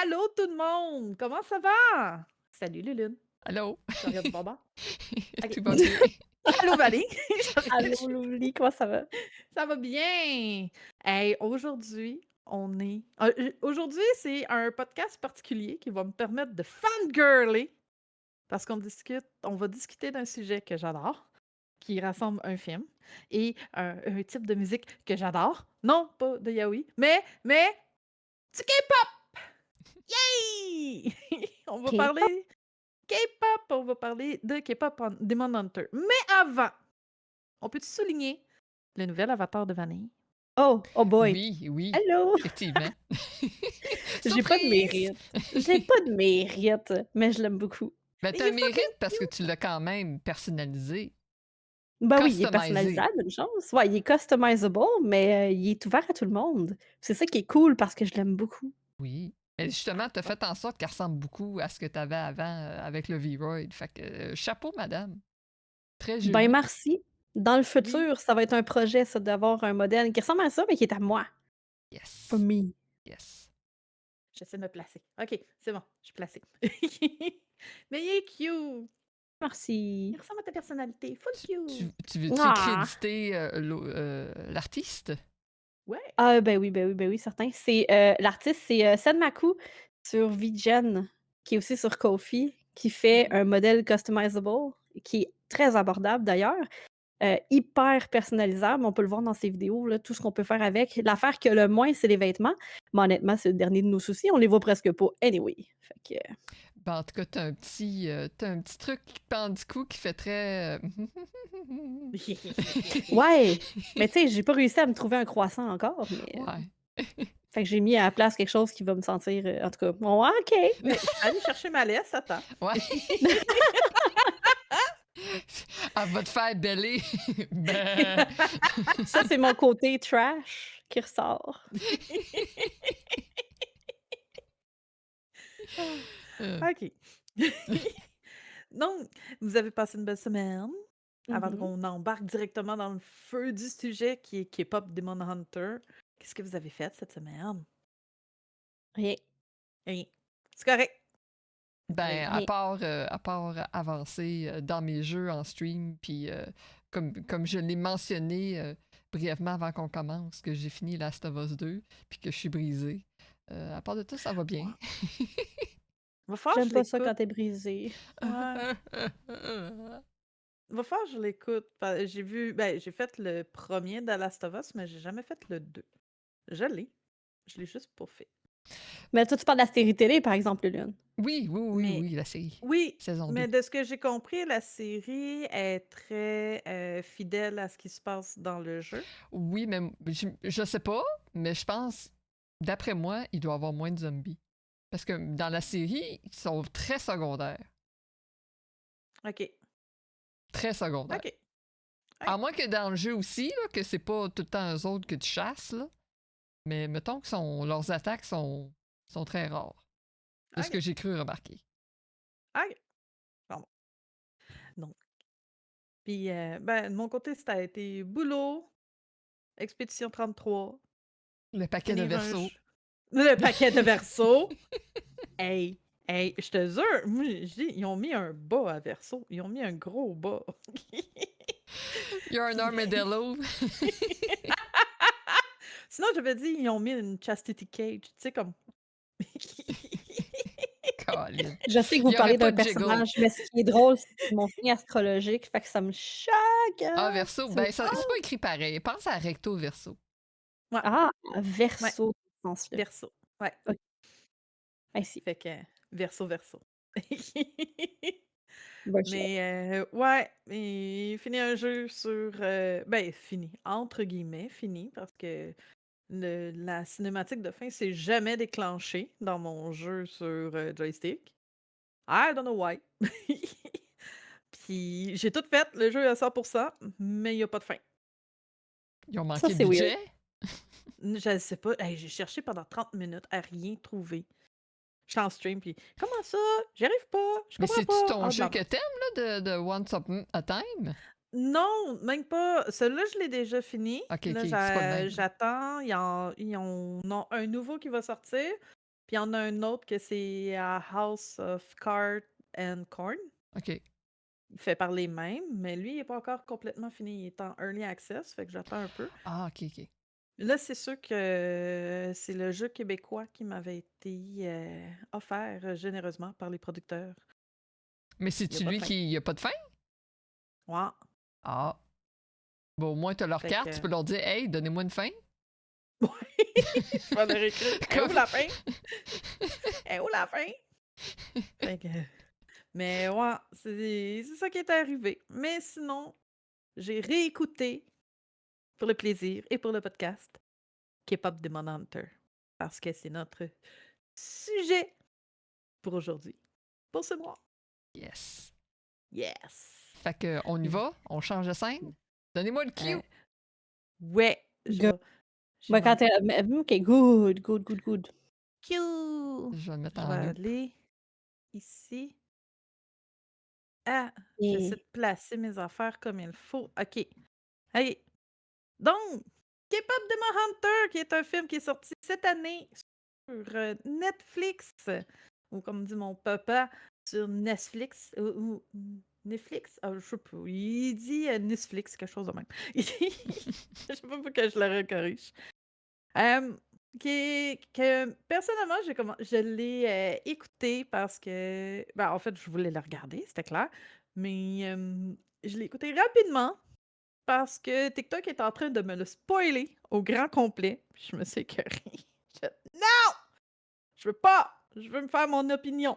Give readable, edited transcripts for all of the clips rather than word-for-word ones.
Allô tout le monde! Comment ça va? Salut Lulune. Allô? Je regarde du baba. OK. Tout va bien? Allô Valérie. Allô Loli, comment ça va? Ça va bien! Hey, aujourd'hui, aujourd'hui, c'est un podcast particulier qui va me permettre de fangirler parce on va discuter d'un sujet que j'adore, qui rassemble un film et un type de musique que j'adore. Non, pas de yaoi, mais du K-pop! Yay! On va K-pop? parler K-pop, on va parler de K-pop Demon Hunter. Mais avant, on peut souligner le nouvel avatar de Vanille? Oh boy. Oui, oui, Hello! effectivement. J'ai pas de Surprise! mérite. J'ai pas de mérite, mais je l'aime beaucoup. Ben, Mais tu il un est fucking mérite parce que cute! tu l'as quand même personnalisé, Bah oui, il est customisé. personnalisable, une chance. Ouais, il est customizable, mais il est ouvert à tout le monde. C'est ça qui est cool parce que je l'aime beaucoup. Oui. Mais justement, tu as Ouais. fait en sorte qu'elle ressemble beaucoup à ce que tu avais avant avec le V-Roid. Fait que chapeau, madame. Très Ben joli. merci. Dans le Oui. futur, ça va être un projet, ça, d'avoir un modèle qui ressemble à ça, mais qui est à moi. For Yes. me. Yes. J'essaie de me placer. OK, c'est bon, je suis placée. Mais il est cute! Il Merci. ressemble à ta personnalité. Full cute! Tu veux-tu Ah! créditer l'artiste? Ouais. Ah, ben oui, certain. C'est, l'artiste, c'est, Senmaku sur VGen, qui est aussi sur Ko-fi, qui fait Mhm. un modèle customizable, qui est très abordable d'ailleurs, hyper personnalisable. On peut le voir dans ses vidéos, là, tout ce qu'on peut faire avec. L'affaire que le moins, c'est les vêtements, mais honnêtement, c'est le dernier de nos soucis, on les voit presque pas anyway. Fait que Ben, en tout cas, t'as un petit truc qui te pend du cou qui fait très... ouais, mais tu sais, j'ai pas réussi à me trouver un croissant encore, mais ouais. fait que j'ai mis à la place quelque chose qui va me sentir, en tout cas, bon, ouais, OK. Mais je vais aller chercher ma laisse, attends. Ouais. Elle va te faire bêler. Ben. Ça, c'est mon côté trash qui ressort. Euh, OK. Donc, vous avez passé une belle semaine. Avant Mmh. qu'on embarque directement dans le feu du sujet qui est K-pop Demon Hunter, qu'est-ce que vous avez fait cette semaine? Rien, Rien. C'est correct. Ben, Rien. rien. à part avancer dans mes jeux en stream, puis comme je l'ai mentionné brièvement avant qu'on commence, que j'ai fini Last of Us 2, puis que je suis brisée. À part de tout, ça va bien. Ouais. Va falloir que J'aime je pas ça l'écoute. quand tu es brisé. Ouais. Va falloir que je l'écoute. J'ai fait le premier de The Last of Us, mais j'ai jamais fait le 2. Je l'ai. Je l'ai juste pas fait. Mais toi, tu parles de la série télé, par exemple, Lune. Oui, oui, oui, Mais oui, la série. oui, Saison 2. mais de ce que j'ai compris, la série est très fidèle à ce qui se passe dans le jeu. Oui, mais je sais pas, mais je pense, d'après moi, il doit y avoir moins de zombies. Parce que dans la série, ils sont très secondaires. OK. Très secondaires. OK. À OK. moins que dans le jeu aussi, là, que c'est pas tout le temps eux autres que tu chasses, là. Mais mettons que leurs attaques sont très rares. De ce OK. que j'ai cru remarquer. OK. Bon. Donc, puis, de mon côté, ça a été boulot, Expédition 33, Le paquet de finir un versos. jeu. Le paquet de verso. Hey, hey, je te jure, moi, je dis, ils ont mis un bas à verso. Ils ont mis un gros bas. You're an Puis, armadillo. sinon, j'avais dit, ils ont mis une chastity cage. Tu sais, comme. Colin. Je sais que Il vous y aurait parlez pas d'un de jiggle. personnage, mais ce qui est drôle, c'est qu'ils m'ont signe astrologique, fait que ça me choque, Ah, hein. verso. Tu Ben, c'est pas écrit pareil. Pense à recto verso. Ouais, ah, ouais, Verseau, dans ce sens-là. verso. Ouais. OK, I see. Fait que, verso, verso. Bonne chance. Mais ouais, et fini un jeu sur, fini, entre guillemets, fini, parce que la cinématique de fin s'est jamais déclenchée dans mon jeu sur, joystick. I don't know why. Puis j'ai tout fait, le jeu est à 100%, mais il y a pas de fin. Ils ont Ça, manqué de c'est weird. budget. Je sais pas, hey, j'ai cherché pendant 30 minutes à rien trouver. J'étais en stream, puis comment ça? J'y arrive pas, je Mais comprends c'est-tu pas. ton Ah, de jeu la que merde. t'aimes, là, de Once Upon a Time? Non, même pas. Celui-là, je l'ai déjà fini. Ok, ok, Là, c'est pas le même. j'attends. Ils en ont un nouveau qui va sortir. Puis il y en a un autre que c'est House of Cards and Corn. OK. Il fait par les mêmes, mais lui, il n'est pas encore complètement fini. Il est en early access, fait que j'attends un peu. Ah, OK. Là, c'est sûr que c'est le jeu québécois qui m'avait été offert généreusement par les producteurs. Mais Il n'y a c'est-tu pas de lui fin. qui a pas de fin? Ouais. Ah. Bon, au moins, t'as leur Fait carte, que- tu peux leur dire « Hey, donnez-moi une fin. Je vais leur écrire. Elle Comme- où la fin? Elle où la fin? Fait que- Mais ouais, c'est ça qui est arrivé. Mais sinon, j'ai réécouté pour le plaisir et pour le podcast K-pop Demon Hunter. Parce que c'est notre sujet pour aujourd'hui. Pour ce mois. Yes. Yes! Fait que, on y va? On change de scène? Donnez-moi le cue. Ouais, Go. j'ai Ben, quand manqué OK, good. Q. Je vais le mettre Je en vais loop. aller ici. Ah, Et j'essaie de placer mes affaires comme il faut. OK. Allez. Donc, K-pop Demon Hunter, qui est un film qui est sorti cette année sur Netflix, ou comme dit mon papa, sur Netflix, ou Netflix, ah, je sais pas, il dit Netflix, quelque chose de même. Je sais pas pourquoi je le recorrige. Que personnellement, je l'ai écouté parce que, ben, en fait, je voulais le regarder, c'était clair, mais je l'ai écouté rapidement parce que TikTok est en train de me le spoiler au grand complet. Puis je me suis écœurée. Non! Je veux pas! Je veux me faire mon opinion.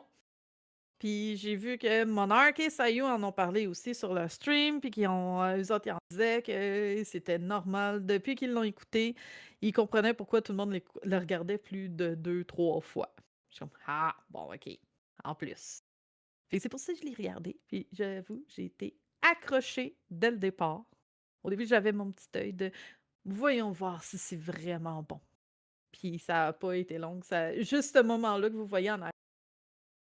Puis j'ai vu que Monarch et Sayu en ont parlé aussi sur le stream, puis eux autres, ils en disaient que c'était normal. Depuis qu'ils l'ont écouté, ils comprenaient pourquoi tout le monde le regardait plus de 2, 3 fois. Je suis comme, ah, bon, OK, en plus. Fait que c'est pour ça que je l'ai regardé. Puis j'avoue, j'ai été accrochée dès le départ. Au début, j'avais mon petit œil de voyons voir si c'est vraiment bon. Puis ça n'a pas été long. Juste ce moment-là que vous voyez en arrière,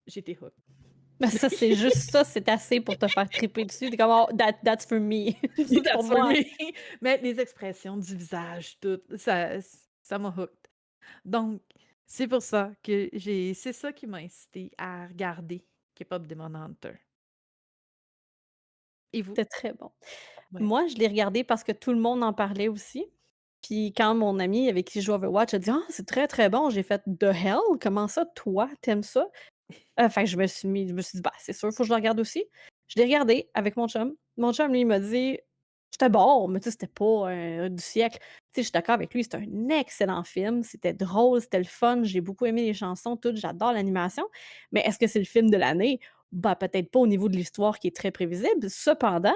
j'étais hooked. ben, ça, c'est juste ça, c'est assez pour te faire triper dessus. T'es comme, oh, that's for me. C'est pour That's for moi. me. Mais les expressions du visage, tout, ça m'a hooked. Donc, c'est pour ça que c'est ça qui m'a incité à regarder K-pop Demon Hunter. Et vous? C'était très bon. Ouais. Moi, je l'ai regardé parce que tout le monde en parlait aussi. Puis quand mon ami avec qui je joue à Overwatch a dit: «Ah, c'est très, très bon», j'ai fait: «The hell? Comment ça, toi, t'aimes ça?» Fait que je me suis dit: «Bah, c'est sûr, faut que je le regarde aussi». Je l'ai regardé avec mon chum. Mon chum, lui, il m'a dit: «C'était bon, mais tu sais, c'était pas, du siècle». Tu sais, je suis d'accord avec lui, c'est un excellent film, c'était drôle, c'était le fun, j'ai beaucoup aimé les chansons, tout, j'adore l'animation. Mais est-ce que c'est le film de l'année? Bah, peut-être pas au niveau de l'histoire qui est très prévisible. Cependant,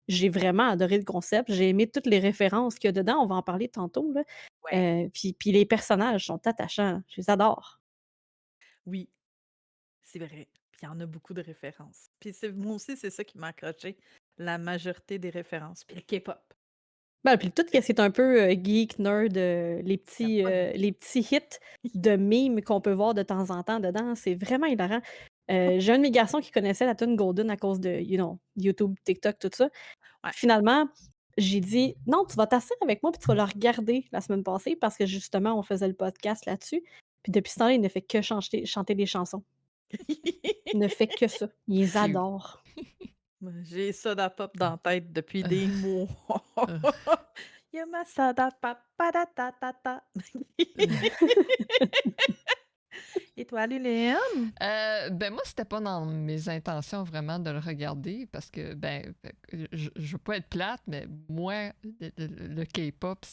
j'ai vraiment adoré le concept, j'ai aimé toutes les références qu'il y a dedans, on va en parler tantôt, là. Ouais. Puis les personnages sont attachants, je les adore. Oui, c'est vrai. Puis il y en a beaucoup de références. Puis moi aussi, c'est ça qui m'a accroché. La majorité des références. Puis le K-pop. Ben, puis tout ce qui est un peu, geek, nerd, Il y a pas de- les petits hits de mimes qu'on peut voir de temps en temps dedans, c'est vraiment hilarant. J'ai un de mes garçons qui connaissait la tune Golden à cause de, YouTube, TikTok, tout ça. Ouais. Finalement, j'ai dit: «Non, tu vas t'asseoir avec moi puis tu vas le regarder» la semaine passée parce que justement, on faisait le podcast là-dessus. Puis depuis ce temps-là, il ne fait que chanter des chansons. Il ne fait que ça. Il les Cute. adore. J'ai Soda Pop dans la tête depuis des mois. Euh. You're my Soda Pop, ta. Et toi, Liliane? Ben moi, c'était pas dans mes intentions vraiment de le regarder parce que, je veux pas être plate, mais moi, le K-pop,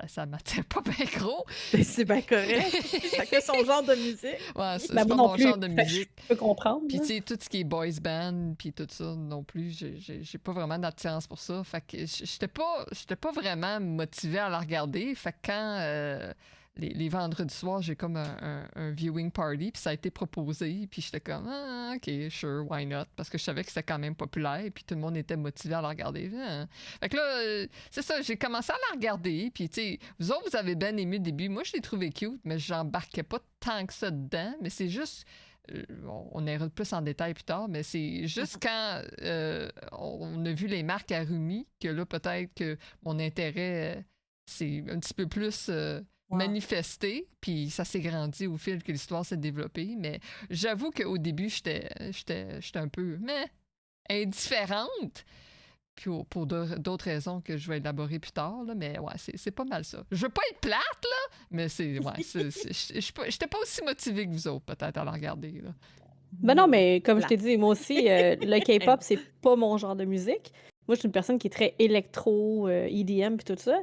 ça m'attire pas bien gros. Ben, c'est bien correct. Chacun son genre de musique. Ouais, c'est Ben, pas moi non mon plus. genre de Fait que musique. je peux comprendre, Puis là. tu sais, tout ce qui est boys band, puis tout ça non plus, j'ai pas vraiment d'attirance pour ça. Fait que j'étais pas vraiment motivée à la regarder. Fait que quand les vendredis soirs, j'ai comme un viewing party, puis ça a été proposé, puis j'étais comme ah, ok, sure, why not? Parce que je savais que c'était quand même populaire, puis tout le monde était motivé à la regarder. Fait que là, c'est ça, j'ai commencé à la regarder, puis tu sais, vous autres, vous avez bien aimé le début. Moi, je l'ai trouvé cute, mais j'embarquais pas tant que ça dedans. Mais c'est juste on ira plus en détail plus tard, mais c'est juste quand on a vu les marques à Rumi que là, peut-être que mon intérêt c'est un petit peu plus Wow. manifesté, puis ça s'est grandi au fil que l'histoire s'est développée. Mais j'avoue qu'au début, j'étais un peu indifférente. Puis pour d'autres raisons que je vais élaborer plus tard, là, mais ouais, c'est pas mal ça. Je veux pas être plate, là, mais j'étais pas aussi motivée que vous autres, peut-être, à la regarder, là. Ben non, Mais mais comme je plate. t'ai dit, moi aussi, le K-pop, c'est pas mon genre de musique. Moi, je suis une personne qui est très électro, EDM puis tout ça.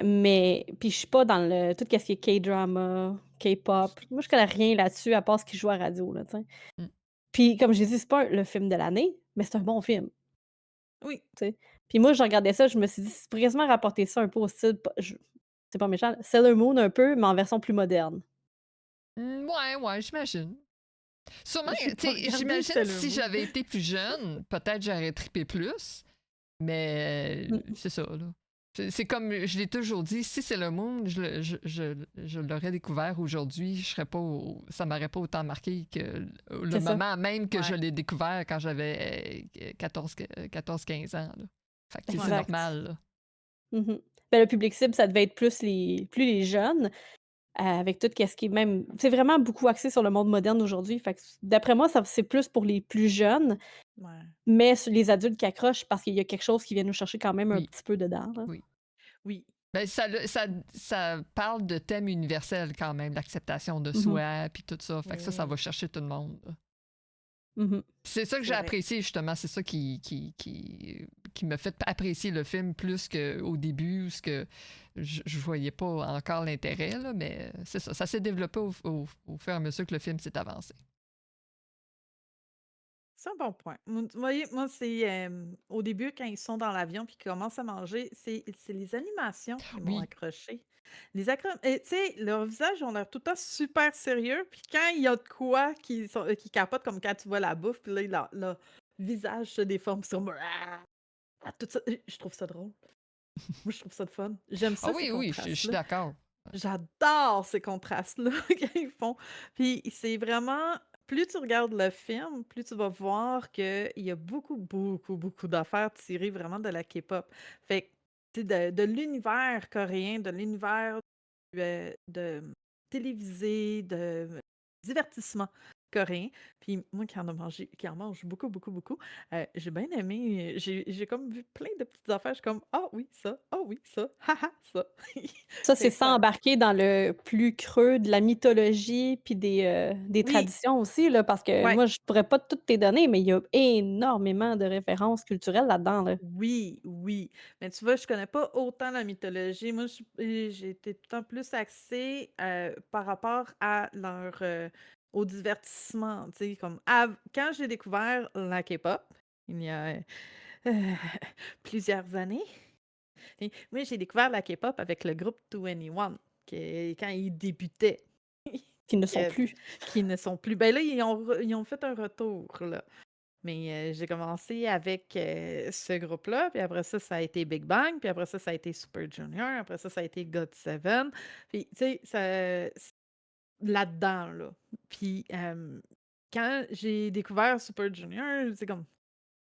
Mais puis je suis pas dans tout ce qui est K-drama, K-pop. Moi, je connais rien là-dessus à part ce qui joue à la radio, là, tu sais. Mm. Puis comme j'ai dit, c'est pas le film de l'année, mais c'est un bon film, Oui. tu sais. Puis moi, je regardais ça, je me suis dit: «C'est pour quasiment rapporter ça un peu au style c'est pas méchant, Sailor Moon un peu, mais en version plus moderne». Ouais, j'imagine. Sûrement, J'ai tu pas sais, regardé j'imagine Sailor si Moon. j'avais été plus jeune, peut-être j'aurais trippé plus, mais Mmh. c'est ça, là. C'est comme je l'ai toujours dit, si c'est le monde, je l'aurais découvert aujourd'hui, je serais pas ça m'aurait pas autant marqué que le C'est ça. moment même que je Ouais. l'ai découvert quand j'avais 14-15 ans. Là. Fait que tu sais, c'est Exact. normal. Là. Mmh. Ben, le public cible, ça devait être plus les jeunes, avec tout ce qui est même c'est vraiment beaucoup axé sur le monde moderne d'aujourd'hui. Fait que d'après moi, ça c'est plus pour les plus jeunes, Ouais. mais sur les adultes qui accrochent parce qu'il y a quelque chose qui vient nous chercher quand même un Oui, petit peu dedans, là. oui. Oui. Ben, ça parle de thèmes universels quand même, l'acceptation de Mmh mh. soi, puis tout ça. Fait que ça va chercher tout le monde. Là. Mmh. C'est ça que j'ai C'est vrai. apprécié, justement. C'est ça qui m'a fait apprécier le film plus qu'au début, ce que je voyais pas encore l'intérêt, là, mais c'est ça. Ça s'est développé au fur et à mesure que le film s'est avancé. C'est un bon point. Vous voyez, moi, c'est au début, quand ils sont dans l'avion puis qu'ils commencent à manger, c'est les animations qui m'ont Oui, accroché. Tu sais, leur visage, on l'air tout le temps super sérieux. Puis quand il y a de quoi qui capotent, comme quand tu vois la bouffe, puis là, leur visage se déforme. Ils sont comme, tout ça. Je trouve ça drôle. Moi, je trouve ça de fun. J'aime ah ça, ces oui, je suis contrastes-là. d'accord. J'adore ces contrastes-là qu'ils font. Puis c'est vraiment plus tu regardes le film, plus tu vas voir qu'il y a beaucoup, beaucoup, beaucoup d'affaires tirées vraiment de la K-pop. Fait que, tu sais, de l'univers coréen, de l'univers de télévisé, de divertissement coréen. Puis moi qui en mange beaucoup, beaucoup, beaucoup, j'ai bien aimé. J'ai comme vu plein de petites affaires. Je suis comme ah oui, ça, haha, ça. Ça, Fait c'est que sans ça. embarquer dans le plus creux de la mythologie puis des Oui, traditions aussi, là, parce que ouais. moi, je pourrais pas toutes te donner, mais il y a énormément de références culturelles là-dedans, là. Oui, oui. Mais tu vois, je connais pas autant la mythologie. Moi, j'ai été tout le temps plus axée par rapport à au divertissement. Tu sais, comme quand j'ai découvert la K-pop, il y a euh, plusieurs années, et moi, j'ai découvert la K-pop avec le groupe 2NE1, quand ils débutaient. Qui ne sont que- plus. qui ne sont plus. Ben là, ils ont fait un retour, là. Mais j'ai commencé avec ce groupe-là, puis après ça a été Big Bang, puis après ça a été Super Junior, après ça a été GOT7. Puis, tu sais, là-dedans, là. Puis, quand j'ai découvert Super Junior, c'est comme,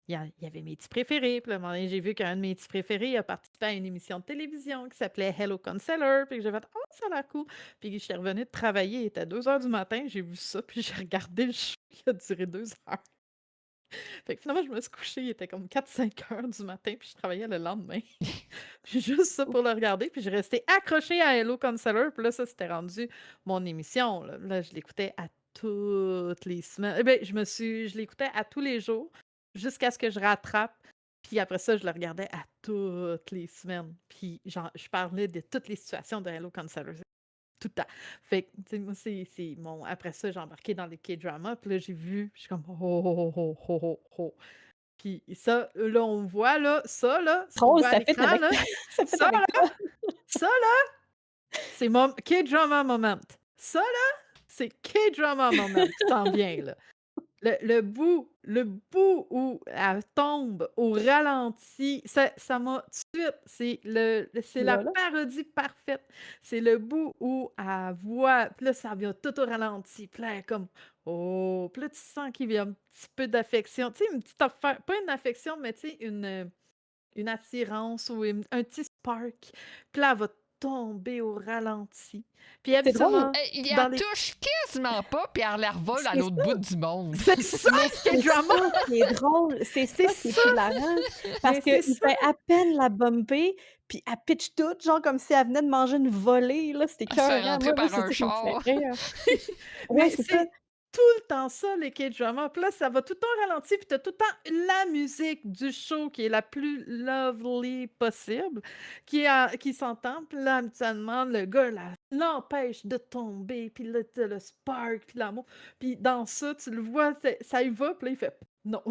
il y avait mes petits préférés. Puis, là, à un moment donné, j'ai vu qu'un de mes petits préférés a participé à une émission de télévision qui s'appelait Hello Counselor. Puis, j'ai fait, oh, ça a l'air cool. Puis, je suis revenue de travailler, il était 2 heures du matin, j'ai vu ça, puis j'ai regardé le show qui a duré 2 heures. Fait que finalement, je me suis couchée, il était comme 4-5 heures du matin, puis je travaillais le lendemain. Puis juste ça pour le regarder, puis j'ai resté accrochée à Hello Counselor, puis là, ça, c'était rendu mon émission, là. Là, je l'écoutais à toutes les semaines. Eh ben, je l'écoutais à tous les jours, jusqu'à ce que je rattrape, puis après ça, je le regardais à toutes les semaines. Puis genre, je parlais de toutes les situations de Hello Counselor, tout le temps. Fait que, tu sais, moi, c'est mon après ça, j'ai embarqué dans les K-dramas, puis là, j'ai vu, puis je suis comme: «Oh, oh, oh, oh, oh, oh, oh». Puis ça, là, on voit, là, ça, là, ce qu'on Drôle, voit à ça fit l'écran, avec là, ça fit ça, avec toi. ça, là, c'est mon K-drama moment. Ça, là, c'est K-drama moment qui s'en vient, là. Le bout où elle tombe au ralenti, ça m'a tout de suite, c'est la Là, là. parodie parfaite. C'est le bout où elle voit, puis là, ça vient tout au ralenti, puis là, elle est comme, oh, puis là, tu sens qu'il y a un petit peu d'affection, tu sais, une petite affaire, pas une affection, mais tu sais, une attirance ou un petit spark. Puis là, elle va tomber au ralenti. Puis C'est drôle. habituellement, Il dans la les... touche quasiment pas, puis elle la revole à C'est l'autre bout du monde. C'est ça, Mais c'est K-drama! ça qui est drôle, c'est C'est ça qui est ça! hilarant, parce Mais c'est qu'il ça! fait à peine la bumper, puis elle pitch tout, genre comme si elle venait de manger une volée, là, c'était Elle se fait écœurant. rentrer Moi, par c'est un ça qui me fait char. rire. Ouais, Mais c'est ça. c'est tout le temps ça, les K-dramas. Puis là, ça va tout le temps au ralenti, puis t'as tout le temps la musique du show qui est la plus lovely possible, qui s'entend. Puis là, habituellement, le gars l'empêche de tomber, puis là, t'as le spark, puis l'amour. Puis dans ça, tu le vois, ça y va, puis là, il fait non.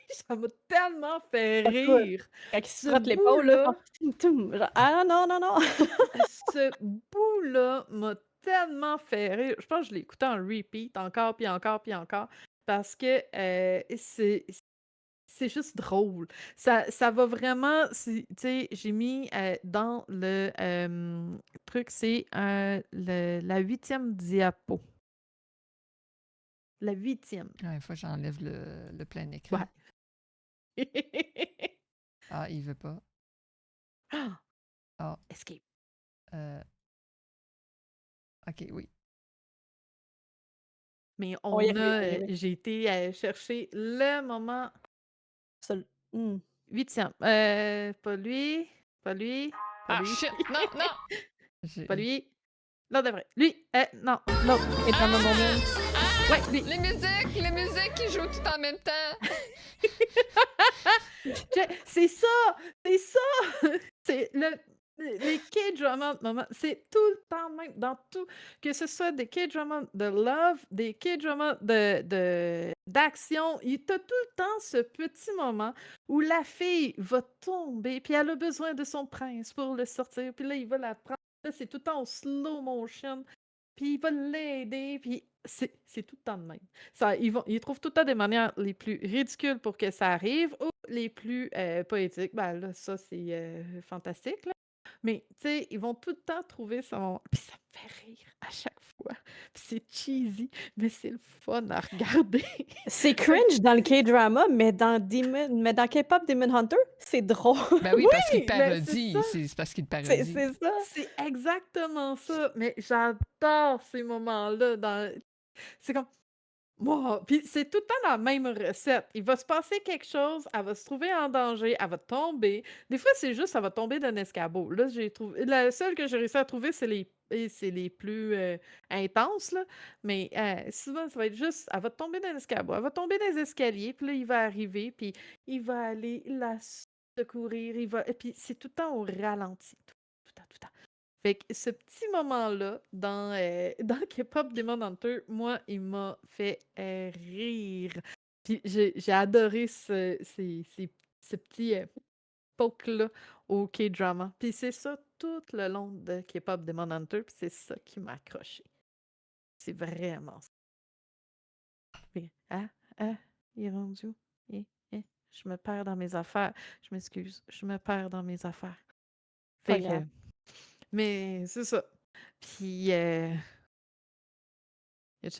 Ça m'a tellement fait Écoute, rire. quand il se Ce frotte l'épaule, là, bout-là, genre toum, toum, genre: «Ah non, non, non!» ce bout-là m'a tellement fait rire. Je pense que je l'ai écouté en repeat encore, puis encore, puis encore, parce que c'est juste drôle. Ça va vraiment. Tu sais, j'ai mis dans le truc, c'est la 8e diapo. La 8e. Il faut que j'enlève le plein écran. Ouais. Ah, il veut pas. Ah! Ah, Escape. OK, oui. Mais On va y on arriver, on va y a. arriver. J'ai été chercher le moment Seul 8e. Pas lui. Pas lui. Pas Ah, lui. shit! Non, non! Pas lui. L'autre d'après. Lui. Non. l'autre K-drama moment. Ouais, lui. Les musiques qui jouent tout en même temps! C'est ça! C'est ça! C'est les K-dramas, maman, c'est tout le temps même, dans tout, que ce soit des K-dramas de love, des K-dramas d'action, t'as tout le temps ce petit moment où la fille va tomber, puis elle a besoin de son prince pour le sortir, puis là, il va la prendre. Là, c'est tout le temps en slow motion, puis il va l'aider, puis c'est tout le temps de même. Ils trouvent tout le temps des manières les plus ridicules pour que ça arrive ou les plus poétiques. Ben là, ça, c'est fantastique, là. Mais, tu sais, ils vont tout le temps trouver son... Puis ça me fait rire à chaque fois. Puis c'est cheesy, mais c'est le fun à regarder. C'est cringe dans le K-drama, mais dans K-pop Demon Hunter, c'est drôle. Ben oui, parce qu'il Oui, mais c'est parodie. ça. C'est parce qu'il C'est parodie. ça. C'est exactement ça. Mais j'adore ces moments-là. C'est comme... Wow! Puis c'est tout le temps la même recette. Il va se passer quelque chose, elle va se trouver en danger, elle va tomber. Des fois, c'est juste, elle va tomber d'un escabeau. Là, j'ai trouvé. La seule que j'ai réussi à trouver, c'est les plus intenses, là. Mais souvent, ça va être juste, elle va tomber d'un escabeau, elle va tomber dans les escaliers, puis là, il va arriver, puis il va aller la secourir, et puis c'est tout le temps au ralenti. Tout le temps, tout le temps. Fait que ce petit moment-là, dans K-pop Demon Hunter, moi, il m'a fait rire. Puis j'ai adoré ce petit poke-là au K-drama. Puis c'est ça tout le long de K-pop Demon Hunter, puis c'est ça qui m'a accroché. C'est vraiment ça. Puis, il est rendu où? Je me perds dans mes affaires. Je m'excuse, je me perds dans mes affaires. Pas Fait que... grave. Mais c'est ça. Puis, y a-tu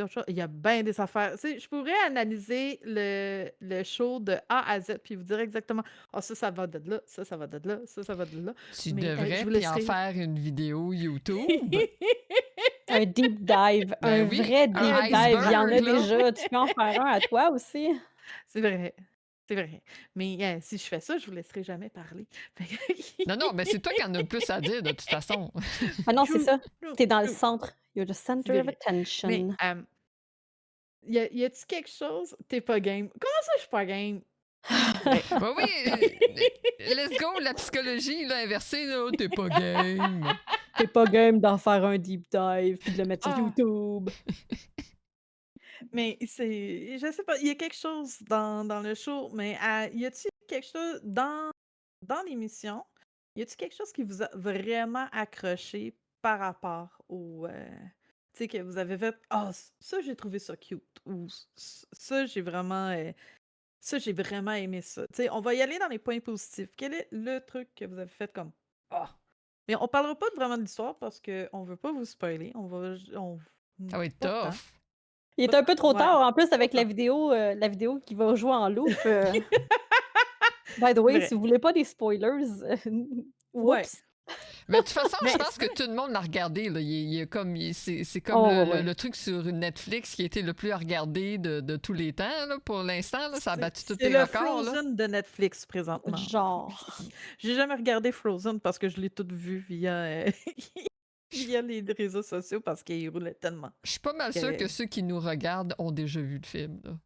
autre chose? Il y a bien des affaires. Tu sais, je pourrais analyser le show de A à Z, puis vous dire exactement, ah, ça va de là, ça va de là, ça va de là. Tu Mais devrais, je vous puis en laisserai. faire une vidéo YouTube. Un deep dive, Ben un oui, vrai un deep dive. Il y en a iceberg, là. déjà. Tu peux en faire un à toi aussi. C'est vrai. C'est vrai. Mais si je fais ça, je vous laisserai jamais parler. Non, non, mais c'est toi qui en as le plus à dire, de toute façon. Ah non, c'est True, ça. true, T'es dans le true. centre. You're the C'est center of vrai. Mais attention. y a-tu quelque chose? T'es pas game. Comment ça, je suis pas game? Ouais. Ben oui, let's go, la psychologie là, inversée, là, t'es pas game. T'es pas game d'en faire un deep dive puis de le mettre sur Ah. YouTube. Mais je sais pas, il y a quelque chose dans le show, mais y a-tu quelque chose dans l'émission? Y a-tu quelque chose qui vous a vraiment accroché par rapport au, tu sais, que vous avez fait, ah, ça j'ai trouvé ça cute, ou ça j'ai vraiment aimé ça. Tu sais, on va y aller dans les points positifs. Quel est le truc que vous avez fait comme, ah? Mais on parlera pas vraiment de l'histoire parce qu'on veut pas vous spoiler. Ça va être pas tant. tough. Il est un peu trop Ouais, tard. En plus, avec pas la vidéo qui va jouer en loop. By the C'est way, vrai. si vous voulez pas des spoilers, Ouais. whoops. Mais de toute façon, je Mais pense que tout le monde l'a regardé. Là. C'est comme Oh, ouais, ouais. le truc sur Netflix qui a été le plus regardé de tous les temps là, pour l'instant. Là. Ça a battu tous c'est les le records. Là. Frozen de Netflix présentement. Genre. J'ai jamais regardé Frozen parce que je l'ai tout vu via les réseaux sociaux parce qu'il roulait tellement. Je suis pas mal sûre que ceux qui nous regardent ont déjà vu le film. Là.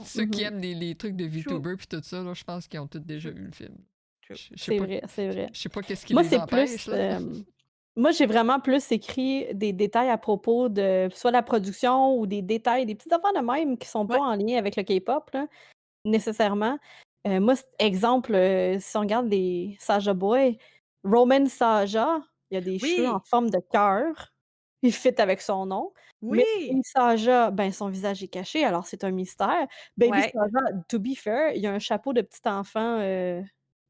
Ceux qui aiment les trucs de VTuber puis tout ça, là, je pense qu'ils ont tous déjà vu le film. Je sais C'est pas, vrai, c'est vrai. je sais pas qu'est-ce qui Moi, les c'est empêche. plus. Là. Moi, j'ai vraiment plus écrit des détails à propos de soit la production ou des détails, des petites affaires de même qui sont pas Ouais. en lien avec le K-pop, là, nécessairement. Moi, exemple, si on regarde les Saja Boy, Roman Saja, il y a des cheveux en Oui, forme de cœur. Il fit avec son nom. Mais oui, Baby Saja, ben, son visage est caché, alors c'est un mystère. Baby ouais, Saja, to be fair, il y a un chapeau de petit enfant,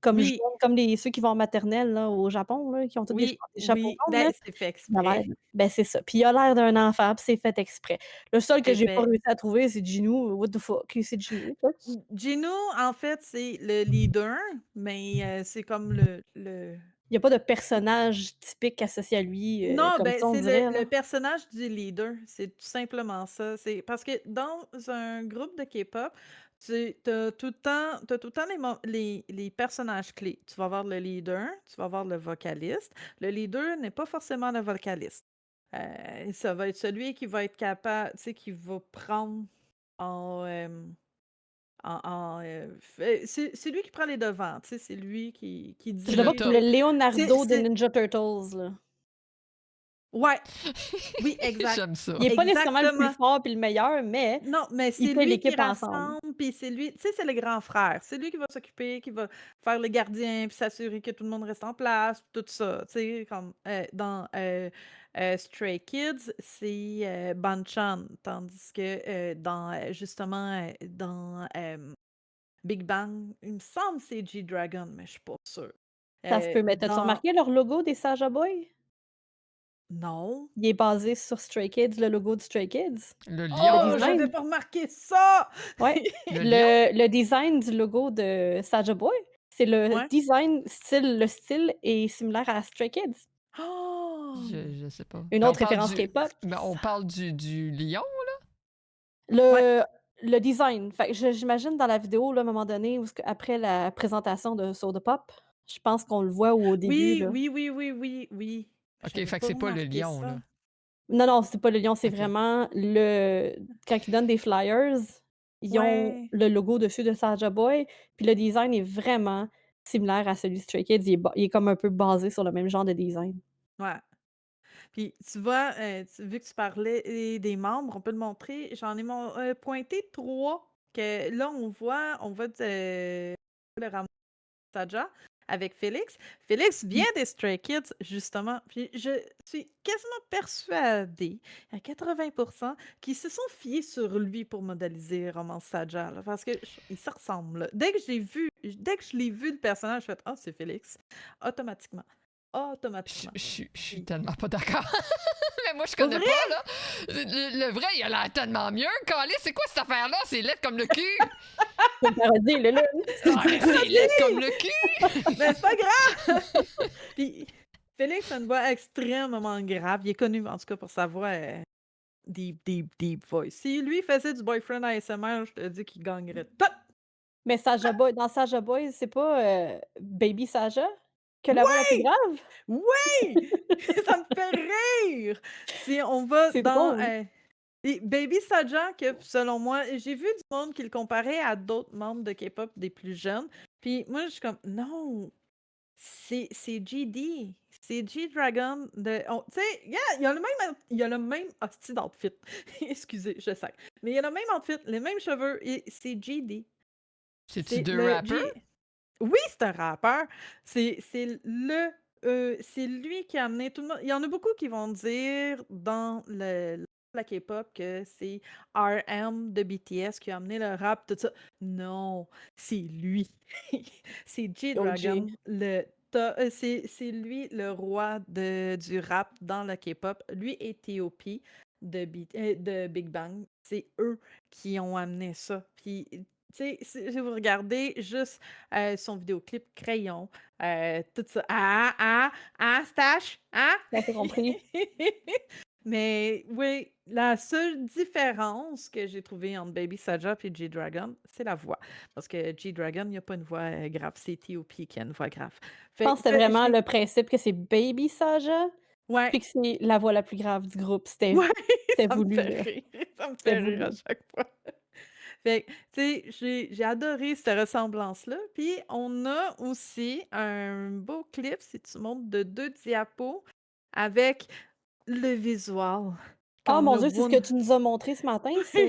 comme jaune, oui, comme ceux qui vont en maternelle, là, au Japon, là, qui ont tous oui, des chapeaux oui. jaunes, là. Ben, c'est fait Il a l'air exprès. ben, c'est ça. Puis il a l'air d'un enfant, puis c'est fait exprès. Le seul que C'est j'ai pas fait. réussi à trouver, c'est Ginu. What the fuck? C'est Ginu, ça. Gino, en fait, c'est le leader, mais c'est comme Il y a pas de personnage typique associé à lui, Non, comme ben, ça, on c'est dirait, le là. personnage du leader, c'est tout simplement ça. C'est parce que dans un groupe de K-pop, tu as tout le temps les personnages clés. Tu vas avoir le leader, tu vas avoir le vocaliste. Le leader n'est pas forcément le vocaliste. Ça va être celui qui va être capable, tu sais, qui va prendre en, c'est lui qui prend les devants, tu sais, c'est lui qui Je C'est le le vois dirige. comme le top. Leonardo des C'est Ninja Turtles, là. Ouais, oui, exact. J'aime ça. Il est pas nécessairement le plus Exactement. fort puis le meilleur, mais Non, mais il c'est fait lui qui l'équipe ensemble. rassemble, puis c'est lui, tu sais, c'est le grand frère. C'est lui qui va s'occuper, qui va faire le gardien, puis s'assurer que tout le monde reste en place, tout ça. Tu sais, comme dans Stray Kids, c'est Banchan, tandis que justement, dans Big Bang, il me semble que c'est G-Dragon, mais je suis pas sûre. Ça se peut, mais t'as-tu Dans remarqué leur logo des Saja Boy? Non. Il est basé sur Stray Kids, le logo de Stray Kids. Le Le lion, Oh, là. j'avais design. pas remarqué ça! Ouais. Le lion. Le design du logo de Saja Boy, c'est le Ouais. design le style est similaire à Stray Kids. Oh! Je sais pas. Une Mais autre référence K-pop. on parle du lion. Ouais. Le le design, fait que j'imagine dans la vidéo, là, à un moment donné, où ce que après la présentation de Soda Pop, je pense qu'on le voit au début, Oui, là. oui, oui, oui, oui, oui. OK, J'avais fait que pas c'est pas le remarqué lion, ça. là. Non, non, c'est pas le lion, c'est OK. vraiment quand ils donnent des flyers, ils ont Ouais, le logo dessus de Soulja Boy, puis le design est vraiment similaire à celui de Stray Kids. Il est comme un peu basé sur le même genre de design. ouais. Puis tu vois, vu que tu parlais des membres, on peut le montrer. J'en ai pointé 3 que là, on voit le Saja avec Félix. Félix vient des Stray Kids, justement. Puis je suis quasiment persuadée, à 80%, qu'ils se sont fiés sur lui pour modéliser Romance Saja, là, parce que il se ressemble, là. Dès que je l'ai vu, le personnage, je fais « Ah, c'est Félix ». Automatiquement. Automatiquement. Je suis Puis, tellement pas d'accord. Mais moi, je pas connais vrai? pas, là. Le vrai, il a l'air tellement mieux. Calé, c'est quoi cette affaire-là? C'est laid comme le cul. C'est une parodie, là, là. Ah, c'est laid comme le cul. Mais c'est pas grave! Puis Félix a une voix extrêmement grave. Il est connu, en tout cas, pour sa voix deep, deep, deep voice. Si lui faisait du boyfriend ASMR, je te dis qu'il gagnerait tout! Mais Saja Boy dans Saja Boy, c'est pas, Baby Saja qui a la voix la plus Oui! grave? Oui! Ça me fait rire! Si on va C'est dans, drôle. et Baby Saja, que selon moi, j'ai vu du monde qui le comparait à d'autres membres de K-pop des plus jeunes. Puis moi, je suis comme, non, c'est GD. C'est G-Dragon de. Tu sais, yeah, il a le même hostie d'outfit. Excusez, je sais. Mais il a le même outfit, les mêmes cheveux, et c'est GD. C'est-tu C'est deux le rappers? G. Oui, c'est un rappeur. C'est lui qui a amené tout le monde. Il y en a beaucoup qui vont dire dans la K-pop que c'est RM de BTS qui a amené le rap, tout ça. Non, c'est lui. C'est OG. G-Dragon, c'est lui le roi du rap dans la K-pop. Lui et T.O.P. de Big Bang. C'est eux qui ont amené ça. Puis, tu sais, si vous regardez juste son vidéoclip Crayon, tout ça. Stache, hein? J'ai pas compris. Mais oui, la seule différence que j'ai trouvée entre Baby Saja et G-Dragon, c'est la voix. Parce que G-Dragon, il n'y a pas une voix grave, c'est T.O.P. qui a une voix grave. Je pense Fait que c'était que vraiment j'ai. le principe que c'est Baby Saja, Ouais, puis que c'est la voix la plus grave du groupe. ouais, C'était ça me voulu, fait là. rire. Ça me C'était fait rire à voulu. chaque fois. Fait que, tu sais, j'ai adoré cette ressemblance-là. Puis, on a aussi un beau clip, si tu montres, de 2 diapos avec le visuel. Oh Qu'on mon a Dieu, c'est ce que One tu nous as montré ce matin, ça?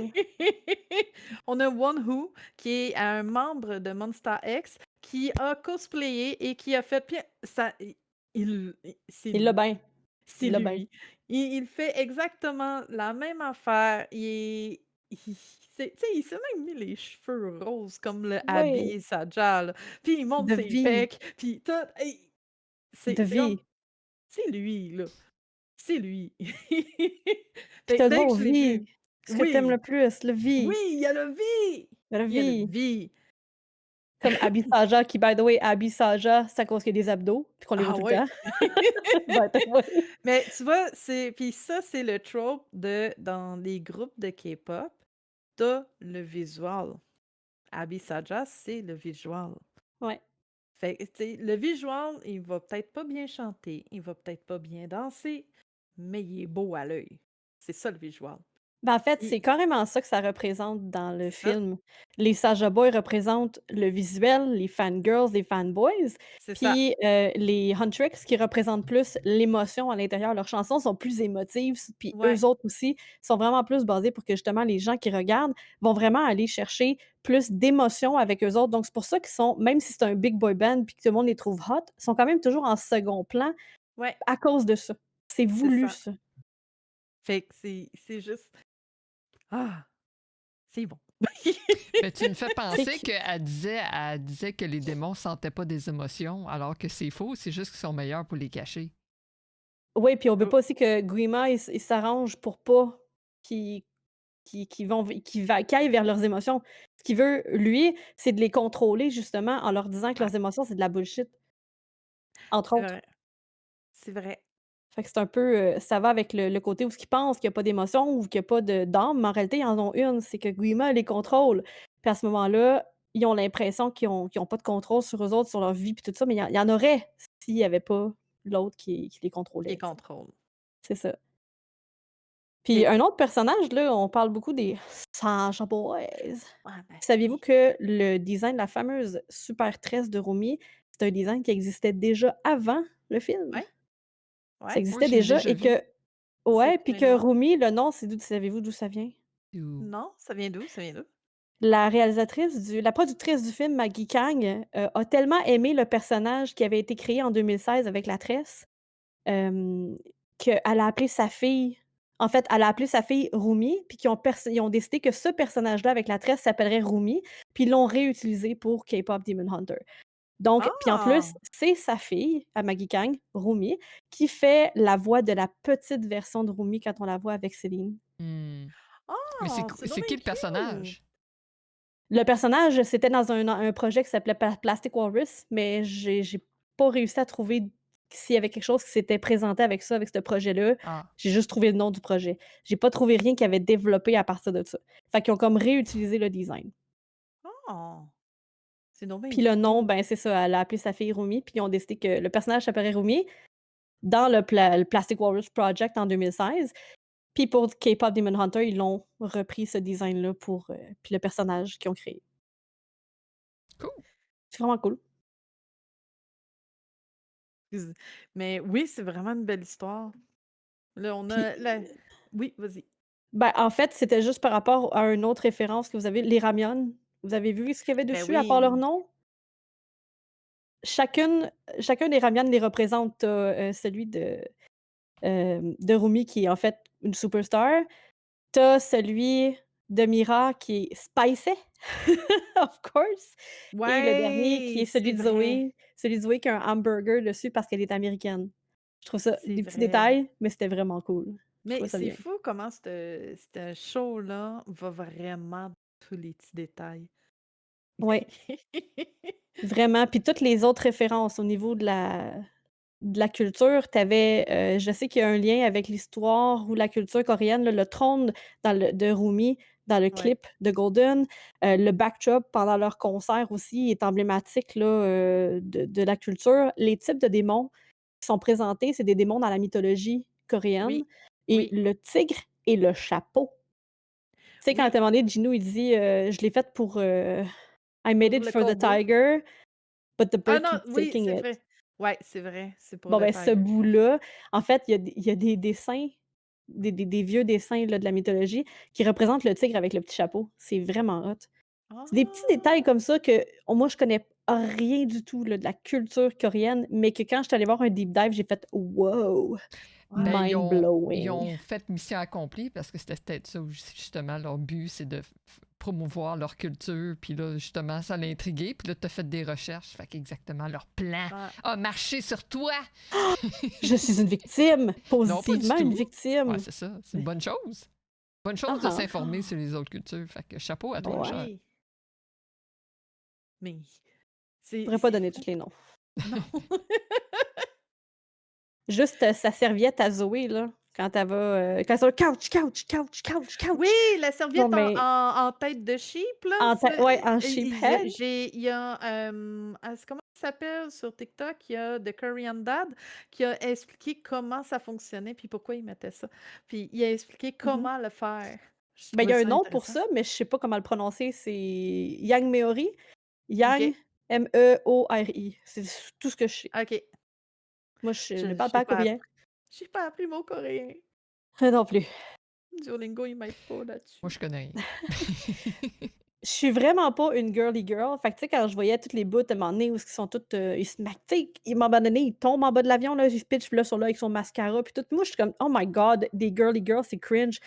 on a One Who, qui est un membre de Monsta X, qui a cosplayé et qui a fait puis ça c'est Il l'a lui. bien. C'est Il l'a bien. lui. Il fait exactement la même affaire. Il s'est même mis les cheveux roses comme le Oui, Abby Sajja, là. Puis il monte de ses vie, pecs, puis tout. de C'est comme, vie. c'est lui, là. C'est lui. Puis Fait que t'as dès que d'autres je l'ai vu, vies. Ce que t'aimes le oui, plus, le oui, vie. il y a le vie! La Il y a le vie. vie. Comme Abby Saja, qui, by the way, Abby Saja, c'est à cause qu'il y a des abdos, puis qu'on les voit Ah tout le ouais. temps. By the way. Mais tu vois, puis ça, c'est le trope dans les groupes de K-pop, t'as le visual. Abby Saja, c'est le visual. Ouais. Fait que, tu sais, le visual, il va peut-être pas bien chanter, il va peut-être pas bien danser, mais il est beau à l'œil. C'est ça le visual. Ben, en fait, Puis, c'est carrément ça que ça représente dans le c'est ça, film. Les Saja Boys représentent le visuel, les fangirls, les fanboys, c'est ça. puis, les Huntrix qui représentent plus l'émotion à l'intérieur. Leurs chansons sont plus émotives, puis Ouais, eux autres aussi sont vraiment plus basés pour que justement les gens qui regardent vont vraiment aller chercher plus d'émotion avec eux autres. Donc c'est pour ça qu'ils sont même si c'est un big boy band puis que tout le monde les trouve hot, ils sont quand même toujours en second plan ouais, à cause de ça. C'est c'est voulu ça. ça. Fait que c'est juste, ah, c'est bon. Mais tu me fais C'est penser que qu'elle disait que les démons sentaient pas des émotions, alors que c'est faux, c'est juste qu'ils sont meilleurs pour les cacher. oui, puis on veut Oh, pas aussi que Grima, il s'arrange pour pas qu'ils qu'ils aillent vers leurs émotions. Ce qu'il veut, lui, c'est de les contrôler justement en leur disant que ouais, leurs émotions, c'est de la bullshit, entre c'est autres. vrai, c'est vrai. Fait que c'est un peu, ça va avec le côté où ce qu'ils pensent qu'il y a pas d'émotion ou qu'il y a pas de d'âme, mais en réalité, ils en ont une, c'est que Grima les contrôle. Puis à ce moment-là, ils ont l'impression qu'ils ont pas de contrôle sur eux autres, sur leur vie puis tout ça, mais il y en aurait s'il y avait pas l'autre qui les Qui est contrôlait, tu sais. contrôle. C'est ça. Puis Fait un autre personnage, là, on parle beaucoup des Saja Boys. ouais, ben Saviez-vous oui. que le design de la fameuse super tresse de Rumi, c'est un design qui existait déjà avant le film? Ouais, Ça ouais, Oui, existait je l'ai déjà déjà et vu. que ouais, c'est puis que vraiment Rumi, le nom, c'est d'où savez-vous d'où ça vient? Ou- non, ça vient d'où? Ça vient d'où? La productrice du film, Maggie Kang, a tellement aimé le personnage qui avait été créé en 2016 avec la tresse, hem, qu'elle a appelé sa fille en fait, elle a appelé sa fille Rumi, puis ils ont décidé que ce personnage-là avec la tresse s'appellerait Rumi, puis ils l'ont réutilisé pour K-pop Demon Hunter. Donc puis en plus, Ah! c'est sa fille, à Maggie Kang, Rumi, qui fait la voix de la petite version de Rumi quand on la voit avec Céline. Hmm. Mais Ah! C'est donc c'est qui bien le cute! personnage? Le personnage, c'était dans un projet qui s'appelait Plastic Walrus, mais j'ai pas réussi à trouver s'il y avait quelque chose qui s'était présenté avec ça, avec ce projet-là. Ah, J'ai juste trouvé le nom du projet. J'ai pas trouvé rien qui avait développé à partir de ça. Fait qu'ils ont comme réutilisé le design. Ah! C'est donc bien Puis le nom, cute! ben, c'est ça, elle a appelé sa fille Rumi, puis ils ont décidé que le personnage s'appellerait Rumi dans le Plastic Walrus Project en 2016. Puis pour K-pop Demon Hunter, ils l'ont repris ce design-là pour, puis le personnage qu'ils ont créé. cool. C'est vraiment cool. Excuse. Mais oui, c'est vraiment une belle histoire. Là, on Puis a la oui, vas-y. ben, en fait, c'était juste par rapport à une autre référence que vous avez, les ramyons. Vous avez vu ce qu'il y avait Ben dessus à part leur oui, nom? Chacune chacun des ramyons les représente. Tu celui de Rumi qui est en fait une superstar. Tu as celui de Mira qui est spicy, of course, et le dernier qui ouais, est c'est vrai, celui de Zoé qui a un hamburger dessus parce qu'elle est américaine. Je trouve ça c'est des petits vrai. détails, mais c'était vraiment cool. Je Mais trouvais ça c'est bien. fou comment ce show-là va vraiment dans tous les petits détails. Ouais, vraiment. Puis toutes les autres références au niveau de la culture, tu avais, je sais qu'il y a un lien avec l'histoire ou la culture coréenne, là, le trône de Rumi dans le Ouais, clip de Golden, le backdrop pendant leur concert aussi est emblématique là, de la culture. Les types de démons qui sont présentés, c'est des démons dans la mythologie coréenne oui, et oui, le tigre et le chapeau. Tu sais, quand à un oui, moment donné, Gino, il dit, «Je l'ai fait pour, I made pour it le for the corbeau. tiger, but the Ah bird non, keeps oui, taking c'est it». vrai. Ouais, c'est pour Bon, le ben, ce tiger. bout-là, en fait, il y a des dessins, des vieux dessins, là, de la mythologie qui représentent le tigre avec le petit chapeau. C'est vraiment hot. C'est des petits détails Ah! comme ça que moi, je connais rien du tout, là, de la culture coréenne, mais que quand je suis allée voir un deep dive, j'ai fait: «Wow! Ben, Ouais. Mind ils blowing». ont fait mission accomplie parce que c'était peut-être ça aussi, justement, leur but, c'est de promouvoir leur culture. Puis là, justement, ça l'a intrigué. Puis là, tu as fait des recherches. Fait qu'exactement, leur plan Ah, a marché sur toi. Je suis une victime, Non, pas du positivement une tout. Ouais, victime. c'est ça. C'est une bonne chose. Bonne chose Ah de ah, s'informer sur les autres cultures. Fait que chapeau à mais toi, ouais. cher. oui, mais Je c'est pourrais pas c'est donner fou. tous les noms. Non. Juste, sa serviette à Zoé, là, quand elle va, quand elle va: «Couch, couch, couch, couch, Oui, couch». la Bon, serviette ben, en tête de sheep là, en ça, tê ouais, en sheep head. il y a, c'est comment ça s'appelle sur TikTok? Il y a The Korean Dad qui a expliqué comment ça fonctionnait puis pourquoi il mettait ça. Puis il a expliqué Mmh. comment le faire. J'ai Ben, il y trouvé a un ça nom pour intéressant. ça, mais je sais pas comment le prononcer, c'est Yang Meori. Yang, OK, Meori. C'est tout ce que je sais. OK. Moi, je ne Je parle pas coréen. j'ai pas appris mon coréen. Non plus. Duolingo, il m'aide pas Moi, là-dessus. je connais rien. Je suis vraiment pas une girly girl. Fait que, tu sais, quand je voyais toutes les bouts, à un moment donné, où ils sont toutes, ils se ma tu sais, à un moment donné, ils tombent en bas de l'avion, là, ils se pitchent, puis là, ils sont là avec son mascara, puis tout. Moi, je suis comme: «Oh my god, des girly girls, c'est cringe».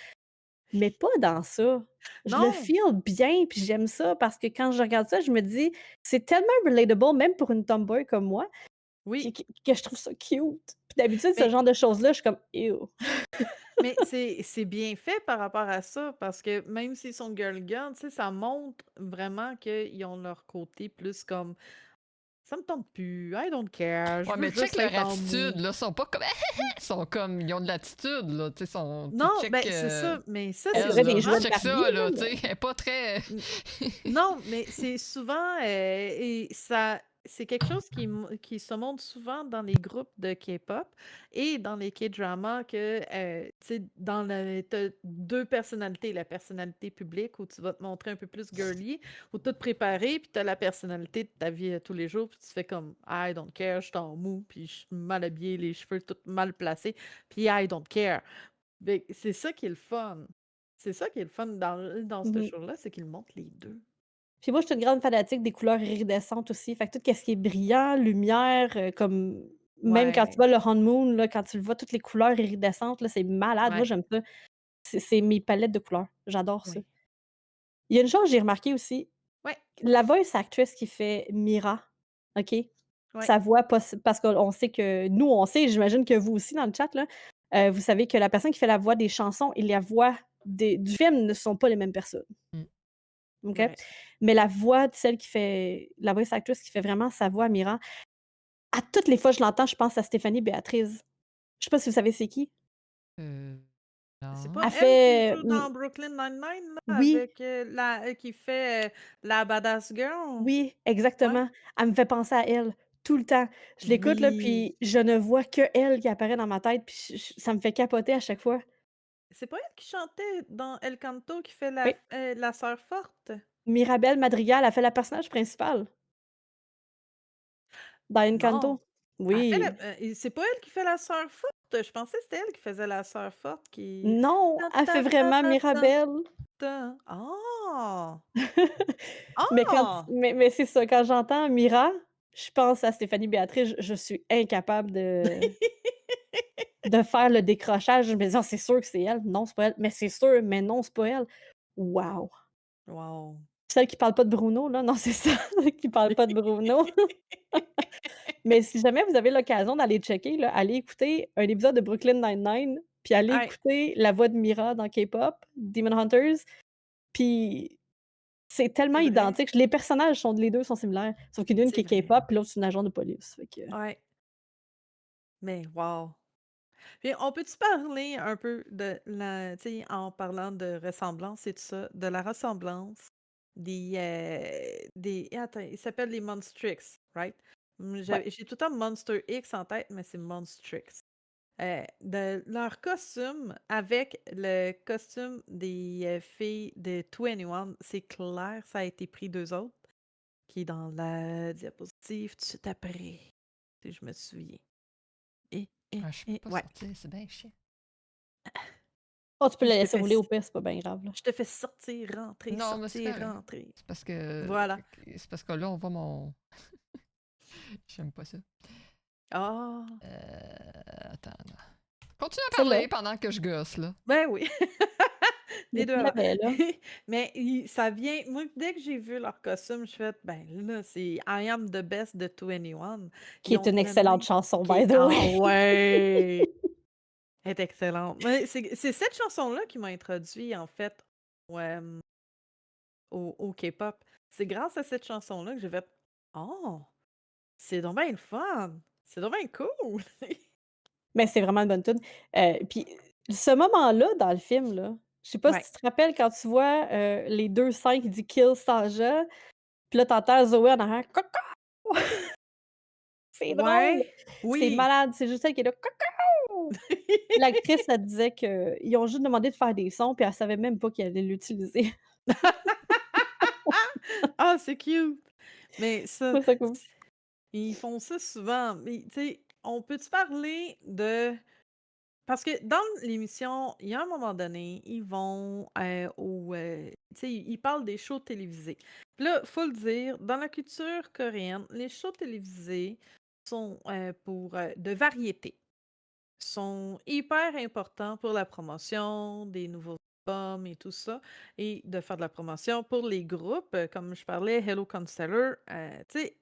Mais pas dans ça. Je le Non! feel bien, puis j'aime ça parce que quand je regarde ça, je me dis: «C'est tellement relatable, même pour une tomboy comme moi, puis Oui, que je trouve ça cute». Puis d'habitude, ce mais genre de choses-là, je suis comme: «Ew». c'est bien fait par rapport à ça, parce que même s'ils sont girl girl, tu sais, ça montre vraiment qu'ils ont leur côté plus comme: «Ça me tente plus, I don't care, je Ouais, veux mais check juste leur être en mou». attitude, là. Ils sont pas comme. Ils sont comme. Ils ont de l'attitude, là. Tu sais, tu Non, ben, check c'est ça, mais ça, On c'est elle, dirait des là. jouets souvent de Check Barbie, ça, là, là. Tu sais, mais elle est pas très. non, mais c'est souvent, et ça c'est quelque chose qui se montre souvent dans les groupes de K-pop et dans les K-dramas que, tu sais, dans le tu 2 personnalités, la personnalité publique où tu vas te montrer un peu plus girly, ou toute préparée, puis tu as la personnalité de ta vie à tous les jours, puis tu fais comme: «I don't care, je suis en mou, puis je suis mal habillée, les cheveux tout mal placés, puis I don't care». Beh, c'est ça qui est le fun. C'est ça qui est le fun dans ce mmh. show-là, c'est qu'il montre les 2. Puis moi, je suis une grande fanatique des couleurs iridescentes aussi. Fait que tout ce qui est brillant, lumière, comme même quand tu Ouais, vois le honeymoon, là, quand tu le vois, toutes les couleurs iridescentes, là, c'est malade. Moi, ouais, j'aime ça. C'est mes palettes de couleurs. J'adore ça. ouais, Il y a une chose que j'ai remarqué aussi, ouais, la voice actress qui fait Mira, OK? ouais, Sa voix parce qu'on sait que nous, on sait, j'imagine que vous aussi dans le chat là, vous savez que la personne qui fait la voix des chansons et la voix des du film ne sont pas les mêmes personnes, Mm. OK? ouais. Mais la voix de celle qui fait la voice actress qui fait vraiment sa voix à Mira, à toutes les fois que je l'entends, je pense à Stéphanie Béatrice. Je sais pas si vous savez c'est qui? Euh, C'est non. pas Elle elle qui fait, joue dans Brooklyn Nine-Nine, là, oui, avec, qui fait, la badass girl? oui, Ouais. exactement. Elle me fait penser à elle, tout le temps. Je l'écoute là, Oui. puis je ne vois que elle qui apparaît dans ma tête, puis ça me fait capoter à chaque fois. C'est pas elle qui chantait dans El Canto, qui fait Oui, la sœur forte? Mirabel Madrigal, elle fait la personnage principale dans Non, Encanto. elle fait Oui. et c'est pas elle qui fait la sœur forte? Je pensais que c'était elle qui faisait la sœur forte qui Non, ta elle fait ta ta vraiment ta ta Mirabel. ta. Ah! Mais quand Ah! mais c'est ça, quand j'entends Mira, je pense à Stéphanie Béatrice, je suis incapable de faire le décrochage. Je me dis: «Ah, c'est sûr que c'est elle. Non, c'est pas elle. Mais c'est sûr, mais non, c'est pas elle». Wow! Wow! Celle qui parle pas de Bruno, là? Non, c'est ça, qui parle pas de Bruno. Mais si jamais vous avez l'occasion d'aller checker, là, allez écouter un épisode de Brooklyn Nine-Nine, puis allez Ouais, écouter la voix de Mira dans K-pop, Demon Hunters, puis C'est tellement C'est vrai, identique. Les personnages les 2 sont similaires, sauf qu'il y en a une qui c'est est vrai. K-pop, puis l'autre, c'est une agent de police, fait que Ouais, mais wow! Puis on peut-tu parler un peu de la tu sais, en parlant de ressemblance et tout ça, de la ressemblance des attends, ils s'appellent les Monstrix, right? ouais. J'ai tout le temps Monster X en tête, mais c'est Monstrix. De leur costume avec le costume des, filles de 21, c'est clair, ça a été pris d'eux autres, qui est dans la diapositive tout de suite après, si je me souviens. Ah, je peux pas Ouais. sortir, c'est bien chiant. Oh, tu peux la Je te laisser fais rouler au s pire, c'est pas bien grave, là. je te fais sortir, rentrer, Non, mais c'est sortir, correct. rentrer. C'est parce que Voilà. là, on voit mon. J'aime pas ça. Ah! Attends, là. Continue à Celle-là, parler pendant que je gosse, là. Ben oui, mais les 2 tu alors. l'avais, là. Mais ça vient moi, dès que j'ai vu leur costume, je fais: «Ben là, c'est I am the best de 21». Qui Ils est ont une excellente ramené chanson, qui by est the ah way. ouais! Elle est excellente. Mais c'est cette chanson-là qui m'a introduit, en fait, au, au K-pop. C'est grâce à cette chanson-là que j'ai fait: «Oh! C'est donc bien le fun! C'est donc bien cool!» Mais c'est vraiment une bonne tune. Puis ce moment-là dans le film, là, je sais pas si Ouais. tu te rappelles quand tu vois, les 2 seins qui dit «Kill Saja», puis là, tu entends Zoé en arrière «Coucou!» C'est drôle! Ouais, C'est oui. malade, c'est juste elle qui est là «Coucou!» L'actrice, elle disait qu'ils ont juste demandé de faire des sons, puis elle savait même pas qu'ils allaient l'utiliser. Ah, c'est cute! Mais Je ça, trouve ça cool. ils font ça souvent. Mais tu sais, on peut-tu parler de parce que dans l'émission, il y a un moment donné, ils vont, tu sais, ils parlent des shows télévisés. Puis là, faut le dire, dans la culture coréenne, les shows télévisés sont, pour, de variété. Sont hyper importants pour la promotion des nouveaux albums et tout ça et de faire de la promotion pour les groupes, comme je parlais, Hello Counselor, tu sais,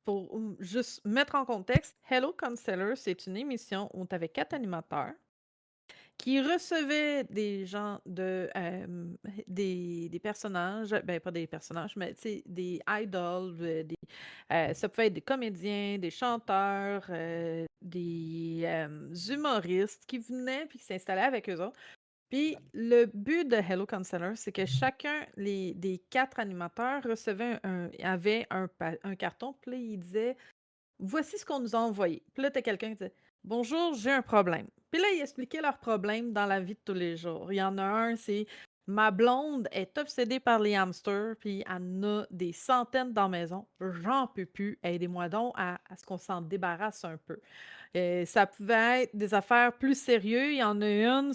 pour, juste mettre en contexte, Hello Counselor, c'est une émission où tu avais 4 animateurs qui recevaient des gens de, des personnages, ben, pas des personnages, mais tu sais, des idoles, ça pouvait être des comédiens, des chanteurs, des, humoristes qui venaient puis qui s'installaient avec eux autres. Puis le but de Hello Counselor, c'est que chacun des 4 animateurs recevait avait un carton, puis là, il disait: «Voici ce qu'on nous a envoyé». Puis là, tu as quelqu'un qui dit: «Bonjour, j'ai un problème». Puis là, ils expliquaient leurs problèmes dans la vie de tous les jours. Il y en a un, c'est: «Ma blonde est obsédée par les hamsters, puis elle en a des centaines dans la maison. J'en peux plus. Aidez-moi donc à ce qu'on s'en débarrasse un peu». Ça pouvait être des affaires plus sérieuses. Il y en a une,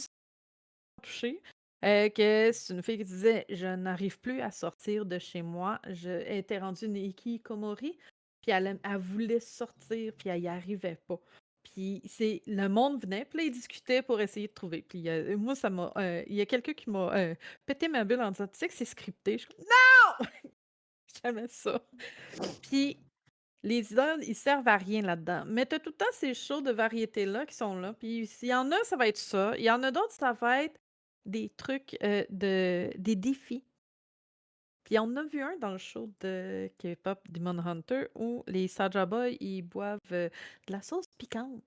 touchée, que c'est une fille qui disait: «Je n'arrive plus à sortir de chez moi. Elle était rendue une hikikomori, puis elle voulait sortir, puis elle y arrivait pas. Puis c'est le monde venait, puis là, ils discutaient pour essayer de trouver. Puis, moi, ça m'a, il y a quelqu'un qui m'a, pété ma bulle en disant: «Tu sais que c'est scripté?» Je suis comme: «Non! Jamais ça!» Puis les idoles, ils servent à rien là-dedans. Mais tu as tout le temps ces shows de variété-là qui sont là. Puis s'il y en a, ça va être ça. Il y en a d'autres, ça va être des trucs, des défis. Puis on a vu un dans le show de K-pop Demon Hunter où les Soulja Boy, ils boivent, de la sauce piquante.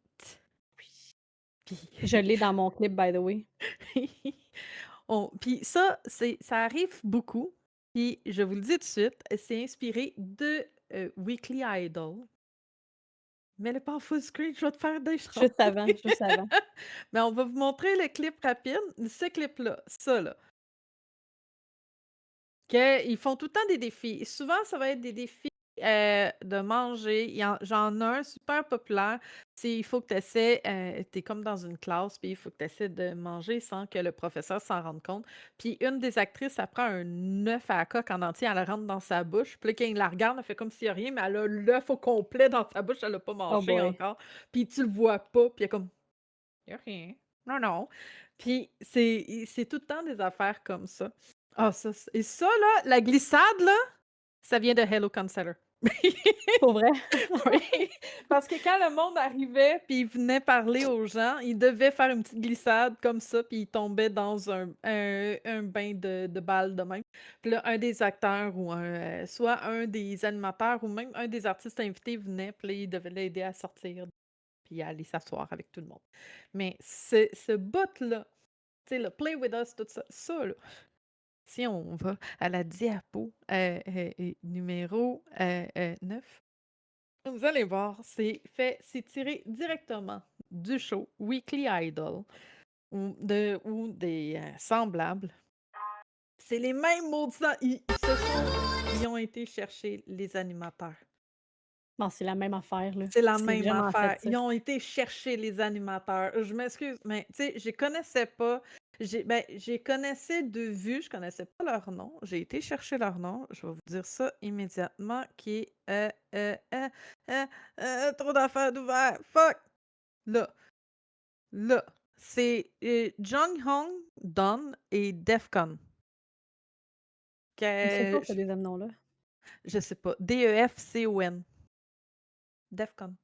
Oui. Je Puis l'ai dans mon clip, by the way. puis ça, ça arrive beaucoup. Puis je vous le dis tout de suite, c'est inspiré de, Weekly Idol. Mets-le pas en full screen, je vais te faire des choses. Juste avant, juste avant. Mais on va vous montrer le clip rapide. Ce clip-là, ça là. Qu'ils font tout le temps des défis. Souvent, ça va être des défis, de manger. J'en ai un super populaire, c'est il faut que tu essaies, tu es comme dans une classe, puis il faut que tu essaies de manger sans que le professeur s'en rende compte. Puis une des actrices, elle prend un œuf à la coque en entier, elle le rentre dans sa bouche. Puis là, quand il la regarde, elle fait comme s'il y a rien, mais elle a l'œuf au complet dans sa bouche, elle l'a pas Oh mangé boy. encore. Puis tu le vois pas, puis elle est comme: «Il y a rien. Non, non». Puis c'est tout le temps des affaires comme ça. Ah ça et ça là, la glissade là, ça vient de Hello Counselor. Pour vrai? Oui, parce que quand le monde arrivait puis il venait parler aux gens, il devait faire une petite glissade comme ça, puis il tombait dans un bain de balles de même. Puis là, un des acteurs ou soit un des animateurs ou même un des artistes invités venait, puis là, il devait l'aider à sortir puis à aller s'asseoir avec tout le monde. Mais ce bout-là, tu sais, le Play With Us, tout ça, ça là, si on va à la diapo numéro 9, vous allez voir, c'est tiré directement du show Weekly Idol ou des semblables. C'est les mêmes maudits. Ce show, ils ont été chercher les animateurs. Non, c'est la même affaire, là. C'est la C'est même vraiment fait affaire. ça. Ils ont été chercher les animateurs. Je m'excuse, mais tu sais, je connaissais pas. Je connaissais de vue, je connaissais pas leur nom. J'ai été chercher leur nom. Je vais vous dire ça immédiatement, qui est trop d'affaires d'ouvert. Fuck! Là, là. C'est Jung Hong, Don et Defcon. Ça me dit quelque Que, chose, ce deuxième nom-là. je sais pas. Defcon. Defcon. Mmh.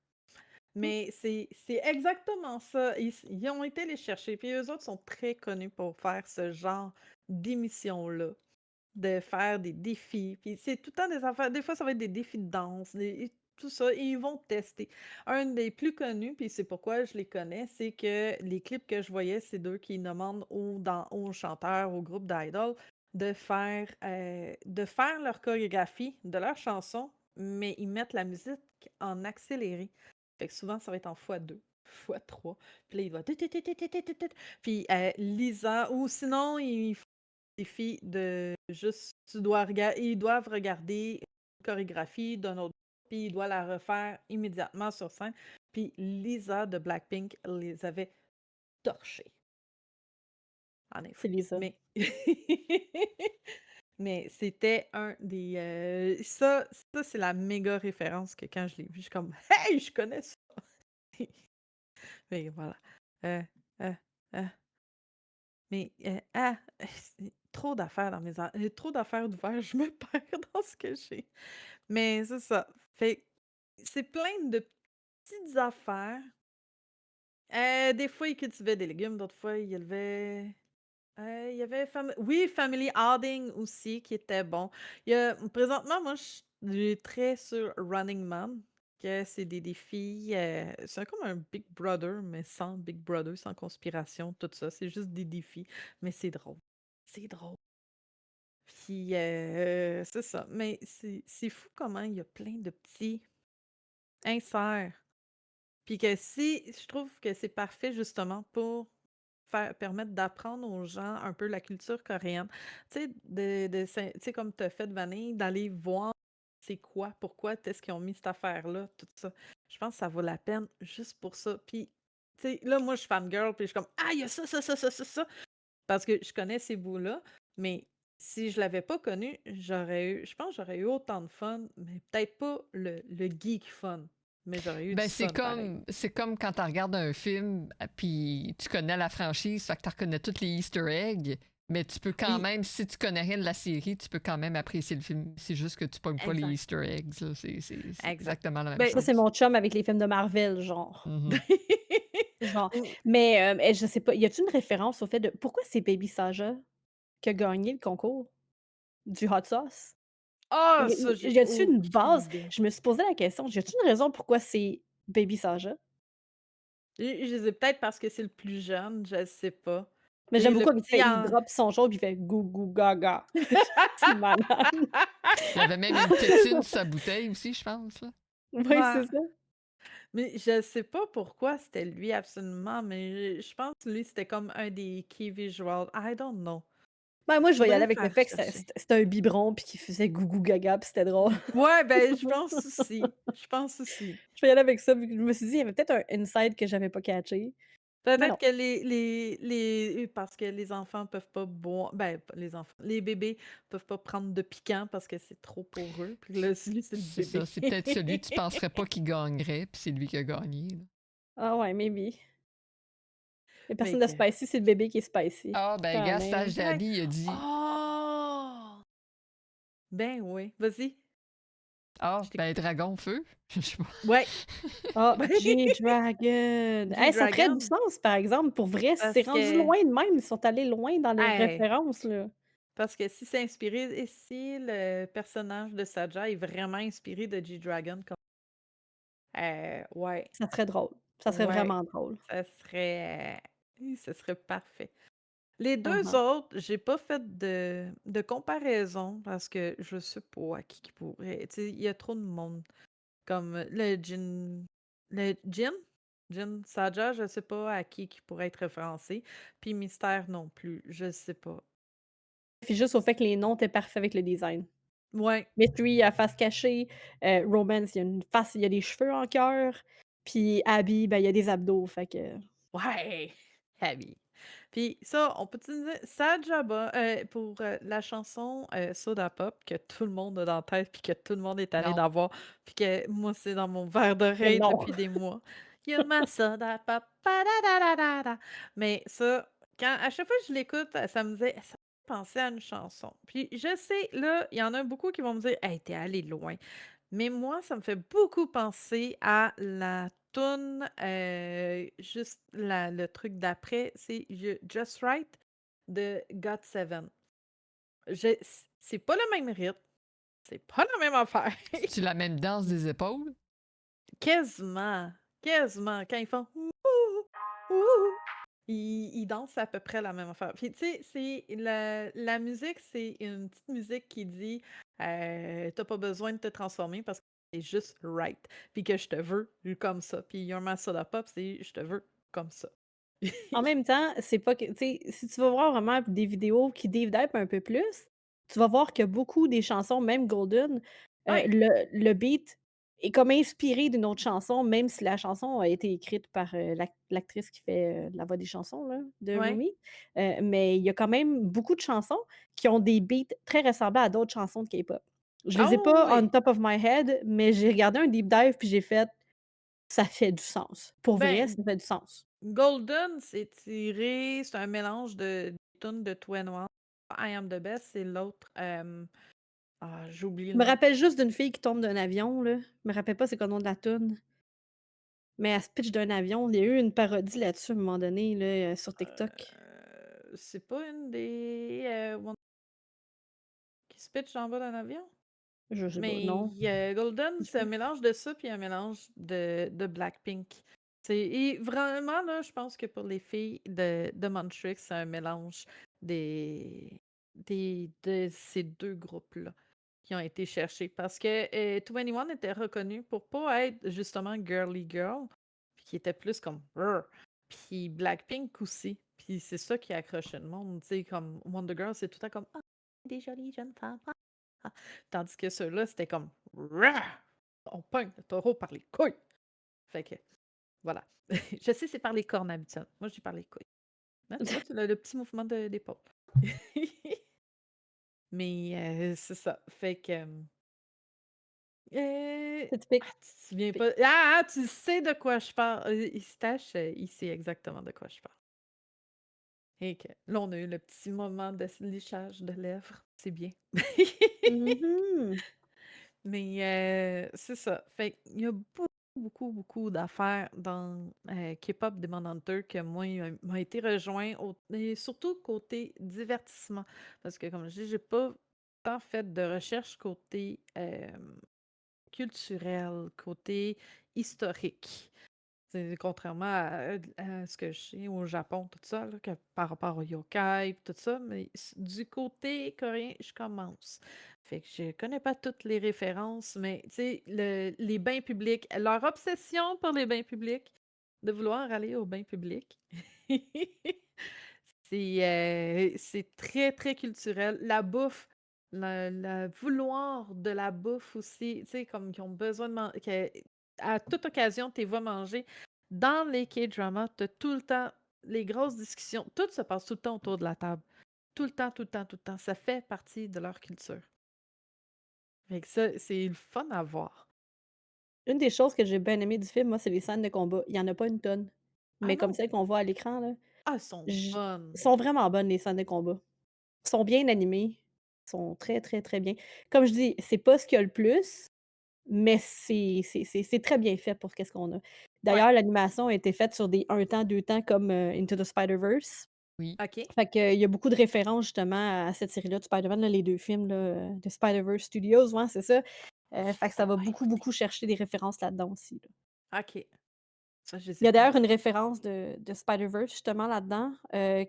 Mais c'est exactement ça. Ils ont été les chercher. Puis eux autres sont très connus pour faire ce genre d'émission-là, de faire des défis. Puis c'est tout le temps des affaires. Des fois, ça va être des défis de danse, tout ça. Et ils vont tester. Un des plus connus, puis c'est pourquoi je les connais, c'est que les clips que je voyais, c'est d'eux qui demandent aux chanteurs, au groupe d'idol, de faire leur chorégraphie de leur chanson, mais ils mettent la musique en accéléré. Fait que souvent, ça va être en x2, x3. Puis là, il va. Puis Lisa, ou sinon, ils font des défis de juste. Ils doivent regarder une chorégraphie d'un autre, puis ils doivent la refaire immédiatement sur scène. Puis Lisa de Blackpink les avait torchés. En effet. C'est Lisa. Mais. Mais c'était un des. Ça c'est la méga référence que quand je l'ai vu, je suis comme Hey, je connais ça! Mais voilà. Euh, euh, euh, c'est trop d'affaires dans trop d'affaires d'ouvert, je me perds dans ce que j'ai. Mais c'est ça. Fait c'est plein de petites affaires. Des fois, ils cultivaient des légumes, d'autres fois, ils élevaient. Il y avait oui, Family Outing aussi qui était bon. Présentement, moi, je suis très sur Running Man, que c'est des défis. C'est comme un Big Brother, mais sans Big Brother, sans conspiration, tout ça. C'est juste des défis, mais c'est drôle. C'est drôle. Puis, c'est ça. Mais c'est fou comment il y a plein de petits inserts. Puis que je trouve que c'est parfait justement pour permettre d'apprendre aux gens un peu la culture coréenne. Tu sais, tu sais, comme tu as fait, Vanille, d'aller voir c'est quoi, pourquoi est-ce qu'ils ont mis cette affaire-là, tout ça. Je pense que ça vaut la peine juste pour ça. Puis, tu sais, là, moi, je suis fangirl, puis je suis comme, ah, il y a ça, ça, ça, ça, ça, ça. Parce que je connais ces bouts-là, mais si je l'avais pas connu, je pense que j'aurais eu autant de fun, mais peut-être pas le geek fun, mais j'aurais eu du Ben, fun pareil. c'est comme quand tu regardes un film, puis tu connais la franchise, fait que tu reconnais tous les Easter eggs, mais tu peux quand Oui, même, si tu connais rien de la série, tu peux quand même apprécier le film. C'est juste que tu pognes pas les exact, Easter eggs. Là. C'est exact. exactement la même Ben, Ça, c'est chose. mon chum avec les films de Marvel, genre. Mhm. Genre. Ou Mais je sais pas, y a-tu une référence au fait de pourquoi c'est Baby Saja qui a gagné le concours du hot sauce? ah! Ça, j'ai Y a-tu une aucune base? idée. Je me suis posé la question, y a-tu une raison pourquoi c'est Baby Saja? Je sais peut-être parce que c'est le plus jeune, je sais pas. Mais j'aime Et le beaucoup petit il en drop son show puis il fait gou gou gaga. C'est malade. Il y avait même une tétine sur sa bouteille aussi, je pense. Là. Oui, Ouais, c'est ça. mais je sais pas pourquoi c'était lui absolument, mais je pense que lui, c'était comme un des key visual. I don't know. Ben, moi, je vais y aller Faudrait avec le faire fait que chercher. c'était un biberon puis qu'il faisait gou gou gaga puis c'était drôle. Ouais, ben, je pense aussi. Je pense aussi. Je vais y aller avec ça, vu que je me suis dit: «Il y avait peut-être un inside que j'avais pas catché». Mais Peut-être non. que parce que les enfants peuvent pas boire, ben, pas les enfants, les bébés peuvent pas prendre de piquant parce que c'est trop pour eux. Puis là, lui, c'est le C'est ça. bébé. C'est peut-être celui que tu penserais pas qu'il gagnerait, puis c'est lui qui a gagné. Là. Ah ouais, maybe. Les Mais personnes de que. spicy, c'est le bébé qui est spicy. Ah, ben, Quand gars, même. Stage Ben, Daddy, il a dit oh! Ben oui, vas-y. Ah, J'étais ben Dragon Feu, je sais pas. ouais, Ah, ouais, G-Dragon! Hey, ça ferait du G-Dragon, sens, par exemple. Pour vrai, si c'est parce rendu que loin de même, ils sont allés loin dans les hey, références, là. parce que si c'est inspiré et si le personnage de Saja est vraiment inspiré de G-Dragon comme ouais, Ça serait drôle. Ça serait ouais, vraiment drôle. ça serait parfait. Les 2 Mmh. autres, j'ai pas fait de comparaison parce que je sais pas à qui pourrait tu sais, il y a trop de monde. Comme le Jin Saja, je sais pas à qui pourrait être référencé, puis Mystère non plus, je sais pas. Puis juste au fait que les noms étaient parfaits avec le design. Ouais, Mystery, à face cachée, Romance, il y a une face il y a des cheveux en cœur, puis Abby, ben, il y a des abdos, fait que ouais, Abby. Puis ça, on peut utiliser Sajaba, pour, la chanson, Soda Pop que tout le monde a dans la tête, puis que tout le monde est allé Non. dans voir, puis que moi, c'est dans mon verre d'oreille non. depuis des mois. You're my soda pop, pa-da-da-da-da-da. Mais ça, quand à chaque fois que je l'écoute, ça me faisait penser à une chanson. Puis je sais, là, il y en a beaucoup qui vont me dire: «Hey, tu allé loin». Mais moi, ça me fait beaucoup penser à la toune, juste le truc d'après, c'est Just Right de GOT7. C'est pas le même rythme, c'est pas la même affaire. C'est-tu la même danse des épaules? Quasiment, quasiment, quand ils font «Ouh, ouh», ils dansent à peu près la même affaire. Puis tu sais, c'est la musique, c'est une petite musique qui dit, «Tu pas besoin de te transformer parce que c'est juste right, puis que je te veux comme ça». Puis You're My Soda Pop, c'est «Je te veux comme ça». En même temps, c'est pas que tu sais, si tu vas voir vraiment des vidéos qui deep dive un peu plus, tu vas voir que beaucoup des chansons, même Golden, Ouais, le beat est comme inspiré d'une autre chanson, même si la chanson a été écrite par, l'actrice qui fait, la voix des chansons là, de ouais. Rumi. Mais il y a quand même beaucoup de chansons qui ont des beats très ressemblables à d'autres chansons de K-pop. Je les ai Oh pas on oui! top of my head, mais j'ai regardé un deep dive puis j'ai fait: «Ça fait du sens». Pour vrai, Ben, ça fait du sens. Golden, c'est un mélange de des tunes de 21. I Am The Best, c'est l'autre, j'ai oublié Je le me nom. rappelle juste d'une fille qui tombe d'un avion, là. Je me rappelle pas c'est quoi le nom de la tune, mais elle se pitch d'un avion. Il y a eu une parodie là-dessus à un moment donné, là, sur TikTok. C'est pas une des, One qui se pitche en bas d'un avion? Je sais pas, Mais non. Golden, c'est un mélange de ça puis un mélange de Blackpink. Et vraiment là, je pense que pour les filles de Montrix, c'est un mélange de ces 2 groupes-là qui ont été cherchés parce que, 21 était reconnu pour pas être justement girly girl, puis qui était plus comme «Rrr», puis Blackpink aussi, puis c'est ça qui accrochait le monde, tu sais, comme Wonder Girl, c'est tout le temps comme: «Ah, des jolies jeunes femmes». Ah, tandis que ceux-là, c'était comme Rah! On pogne le taureau par les couilles. Fait que voilà. Je sais, c'est par les cornes habituellement. Moi, je dis par les couilles. Hein, tu vois, tu le petit mouvement d'épaule. Mais c'est ça. Fait que C'est typique, tu te souviens typique. pas. Tu sais de quoi je parle. Eustache, il sait exactement de quoi je parle. Et que là, on a eu le petit moment de léchage de lèvres. C'est bien. Mmh. Mais c'est ça. Fait qu'il y a beaucoup, beaucoup, beaucoup d'affaires dans, K-pop Demon Hunter que moi, il m'a été rejoint et surtout côté divertissement. Parce que comme je dis, j'ai pas tant fait de recherche côté, culturel, côté historique. C'est contrairement à ce que je sais au Japon, tout ça, là, que par rapport au yokai, pis tout ça, mais du côté coréen, je commence. Fait que je connais pas toutes les références, mais tu sais, les bains publics, leur obsession pour les bains publics, de vouloir aller aux bains publics, c'est très, très culturel. La bouffe, vouloir de la bouffe aussi, tu sais, comme qu'ils ont besoin de manger, à toute occasion, tu les vois manger. Dans les K-dramas, tu tout le temps les grosses discussions. Tout se passe tout le temps autour de la table. Tout le temps, tout le temps, tout le temps. Ça fait partie de leur culture. Fait que ça, c'est le fun à voir. Une des choses que j'ai bien aimé du film, moi, c'est les scènes de combat. Il y en a pas une tonne, Ah mais comme non! celles qu'on voit à l'écran, là, Ah, elles sont j bonnes! sont vraiment bonnes, les scènes de combat. Sont bien animées, sont très, très, très bien. Comme je dis, c'est pas ce qu'il y a le plus, mais c'est très bien fait pour qu'est-ce qu'on a. Ouais. D'ailleurs, l'animation a été faite sur des 1 temps, 2 temps comme, Into the Spider-Verse. Oui. OK. Fait qu'il y a beaucoup de références justement à cette série-là de Spider-Man, là, les 2 films là, de Spider-Verse Studios, ouais, c'est ça. Fait que ça va Ah, beaucoup, écoutez. beaucoup chercher des références là-dedans aussi, là. OK. Ça, je Il sais y a pas. d'ailleurs une référence de Spider-Verse justement là-dedans,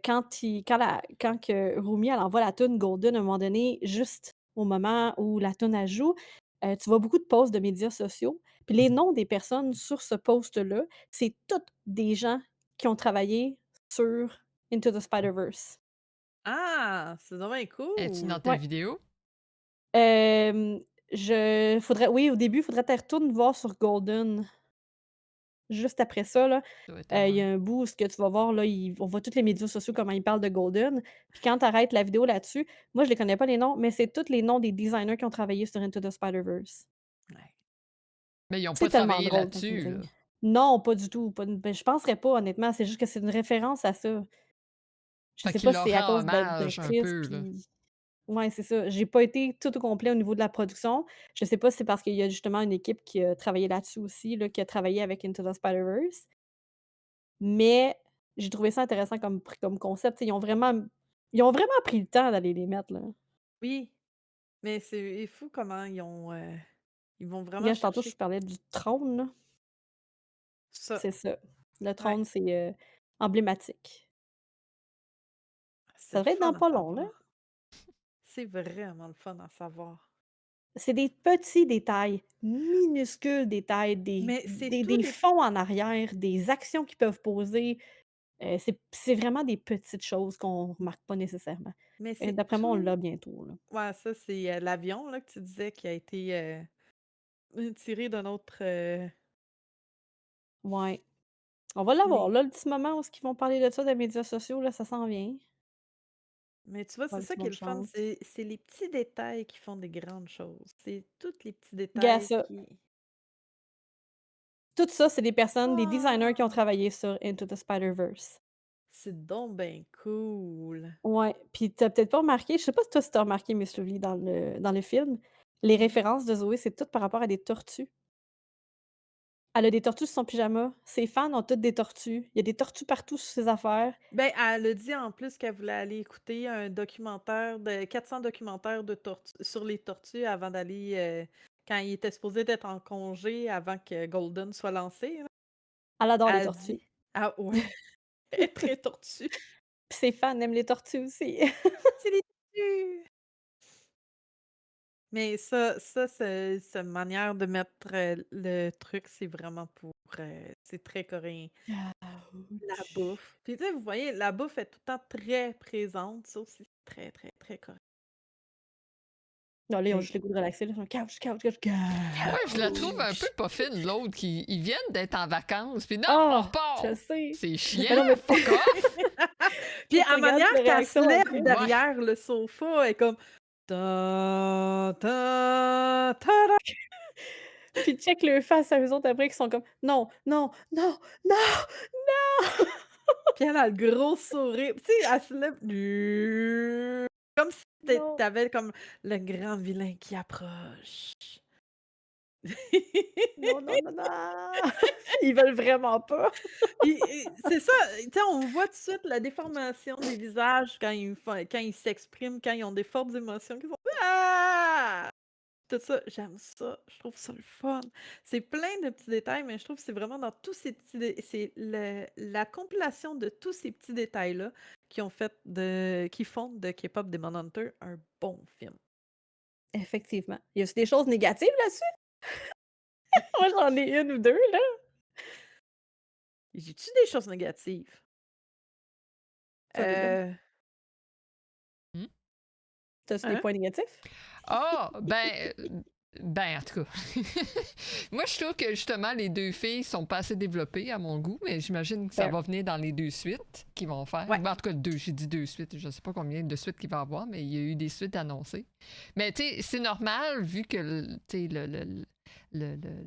quand que Rumi elle envoie la tune Golden à un moment donné, juste au moment où la tune elle joue, tu vois beaucoup de posts de médias sociaux, puis les noms des personnes sur ce post-là, c'est toutes des gens qui ont travaillé sur Into the Spider-Verse. Ah! C'est donc bien Es-tu dans cool! ta Ouais. vidéo? Hem, je faudrait oui, au début, il faudrait que tu retournes voir sur Golden. Juste après ça, là, Ça doit être il y avant. a un bout où ce que tu vas voir, là, on voit tous les médias sociaux, comment ils parlent de Golden. Puis quand tu arrêtes la vidéo là-dessus, moi, je les connais pas les noms, mais c'est tous les noms des designers qui ont travaillé sur Into the Spider-Verse. Ouais. Mais ils ont C'est pas tellement travaillé drôle quand ils me là-dessus, là. ring. Non, pas du tout, pas je penserais pas honnêtement, c'est juste que c'est une référence à ça. Je Fait sais qu'ils pas si leur c'est à rend cause de hommage un l'actrice peu, là. puis ouais, c'est ça. J'ai pas été tout au complet au niveau de la production. Je sais pas si c'est parce qu'il y a justement une équipe qui a travaillé là-dessus aussi, là, qui a travaillé avec Into the Spider-Verse. Mais j'ai trouvé ça intéressant comme concept. Tu sais, ils ont vraiment pris le temps d'aller les mettre, là. Oui, mais c'est fou comment ils vont vraiment Regarde, tantôt je chercher parlais du trône, là, ça. c'est ça. Le Ouais. trône, c'est, emblématique. C'est Ça le devrait être dans fun à pas long, là. savoir. C'est vraiment le fun à savoir. C'est des petits détails, minuscules détails, des Mais c'est des tous des les fonds en arrière, des actions qu'ils peuvent poser, c'est vraiment des petites choses qu'on remarque pas nécessairement. mais Et c'est d'après moi, on tout l'a bientôt, là. ouais, ça, c'est, l'avion, là, que tu disais qui a été, tiré d'un autre, Ouais. On va l'avoir, les là, le petit moment où est-ce qu'ils vont parler de ça, des médias sociaux, là, ça s'en vient. mais tu vois, Pas c'est un ça petit qui est bonne le fun, chance. c'est les petits détails qui font des grandes choses. C'est tous les petits Gars, détails ça, qui tout ça, c'est des personnes, des designers qui ont ah! travaillé sur Into the Spider-Verse. C'est donc ben cool. Ouais, puis tu peut-être pas remarqué, je sais pas si toi, si tu remarqué, Miss Lovely, dans le film, les Mmh. références de Zoé, c'est tout par rapport à des tortues. Elle a des tortues sur son pyjama. Ses fans ont toutes des tortues. Il y a des tortues partout sur ses affaires. Ben, elle a dit en plus qu'elle voulait aller écouter un documentaire de 400 documentaires de tortues sur les tortues avant d'aller, quand il était supposé d'être en congé avant que Golden soit lancé, là. Elle adore Elle les a tortues. dit ah ouais, elle est très tortue. Puis ses fans aiment les tortues aussi. C'est les tortues! Mais ça, cette manière de mettre, le truc, c'est vraiment pour, c'est très coréen. La Ouch. bouffe. Puis tu sais, vous voyez, la bouffe est tout le temps très présente. Ça aussi, c'est très, très, très coréen. Non, là, ils ont C'est juste le goût de relaxer, là. Ils font: «Couch, couch, couch, Ouais, je la trouve un peu couch». pas fine, l'autre, qui ils viennent d'être en vacances, puis non, on Ah! Je repart! sais. C'est chiant, Mais non, mais fuck off! Puis faut que tu à regardes manière les qu'elle se réactions lève après. Ouais. derrière le sofa, elle est comme ta ta ta Puis check leurs faces à eux autres après qui sont comme: «Non, non, non, non, non!» puis elle a le gros sourire. Tu sais, elle se lève comme si Non, tu comme le grand vilain qui approche. non, non, non, non! Ils veulent vraiment pas. Puis, c'est ça, tu sais, on voit tout de suite la déformation des visages quand ils s'expriment, quand ils ont des fortes émotions qui font «Ah!» Tout ça, j'aime ça, je trouve ça le fun. C'est plein de petits détails, mais je trouve que c'est vraiment dans tous ces petits dé c'est la compilation de tous ces petits détails-là qui font de K-pop Demon Hunter un bon film. Effectivement. Y a-tu des choses négatives là-dessus? Moi, j'en ai 1 ou 2 là. J'ai-tu des choses négatives? Tu as une? Heu, Mmh. Tu des hein? points négatifs? Ah! Ben, en tout cas, moi, je trouve que justement, les 2 filles sont pas assez développées à mon goût, mais j'imagine que ça Fair. va venir dans les 2 suites qu'ils vont faire. Ouais. Ben, en tout cas, 2, j'ai dit 2 suites, je sais pas combien de suites qu'il va y avoir, mais il y a eu des suites annoncées. Mais tu sais, c'est normal vu que tu sais,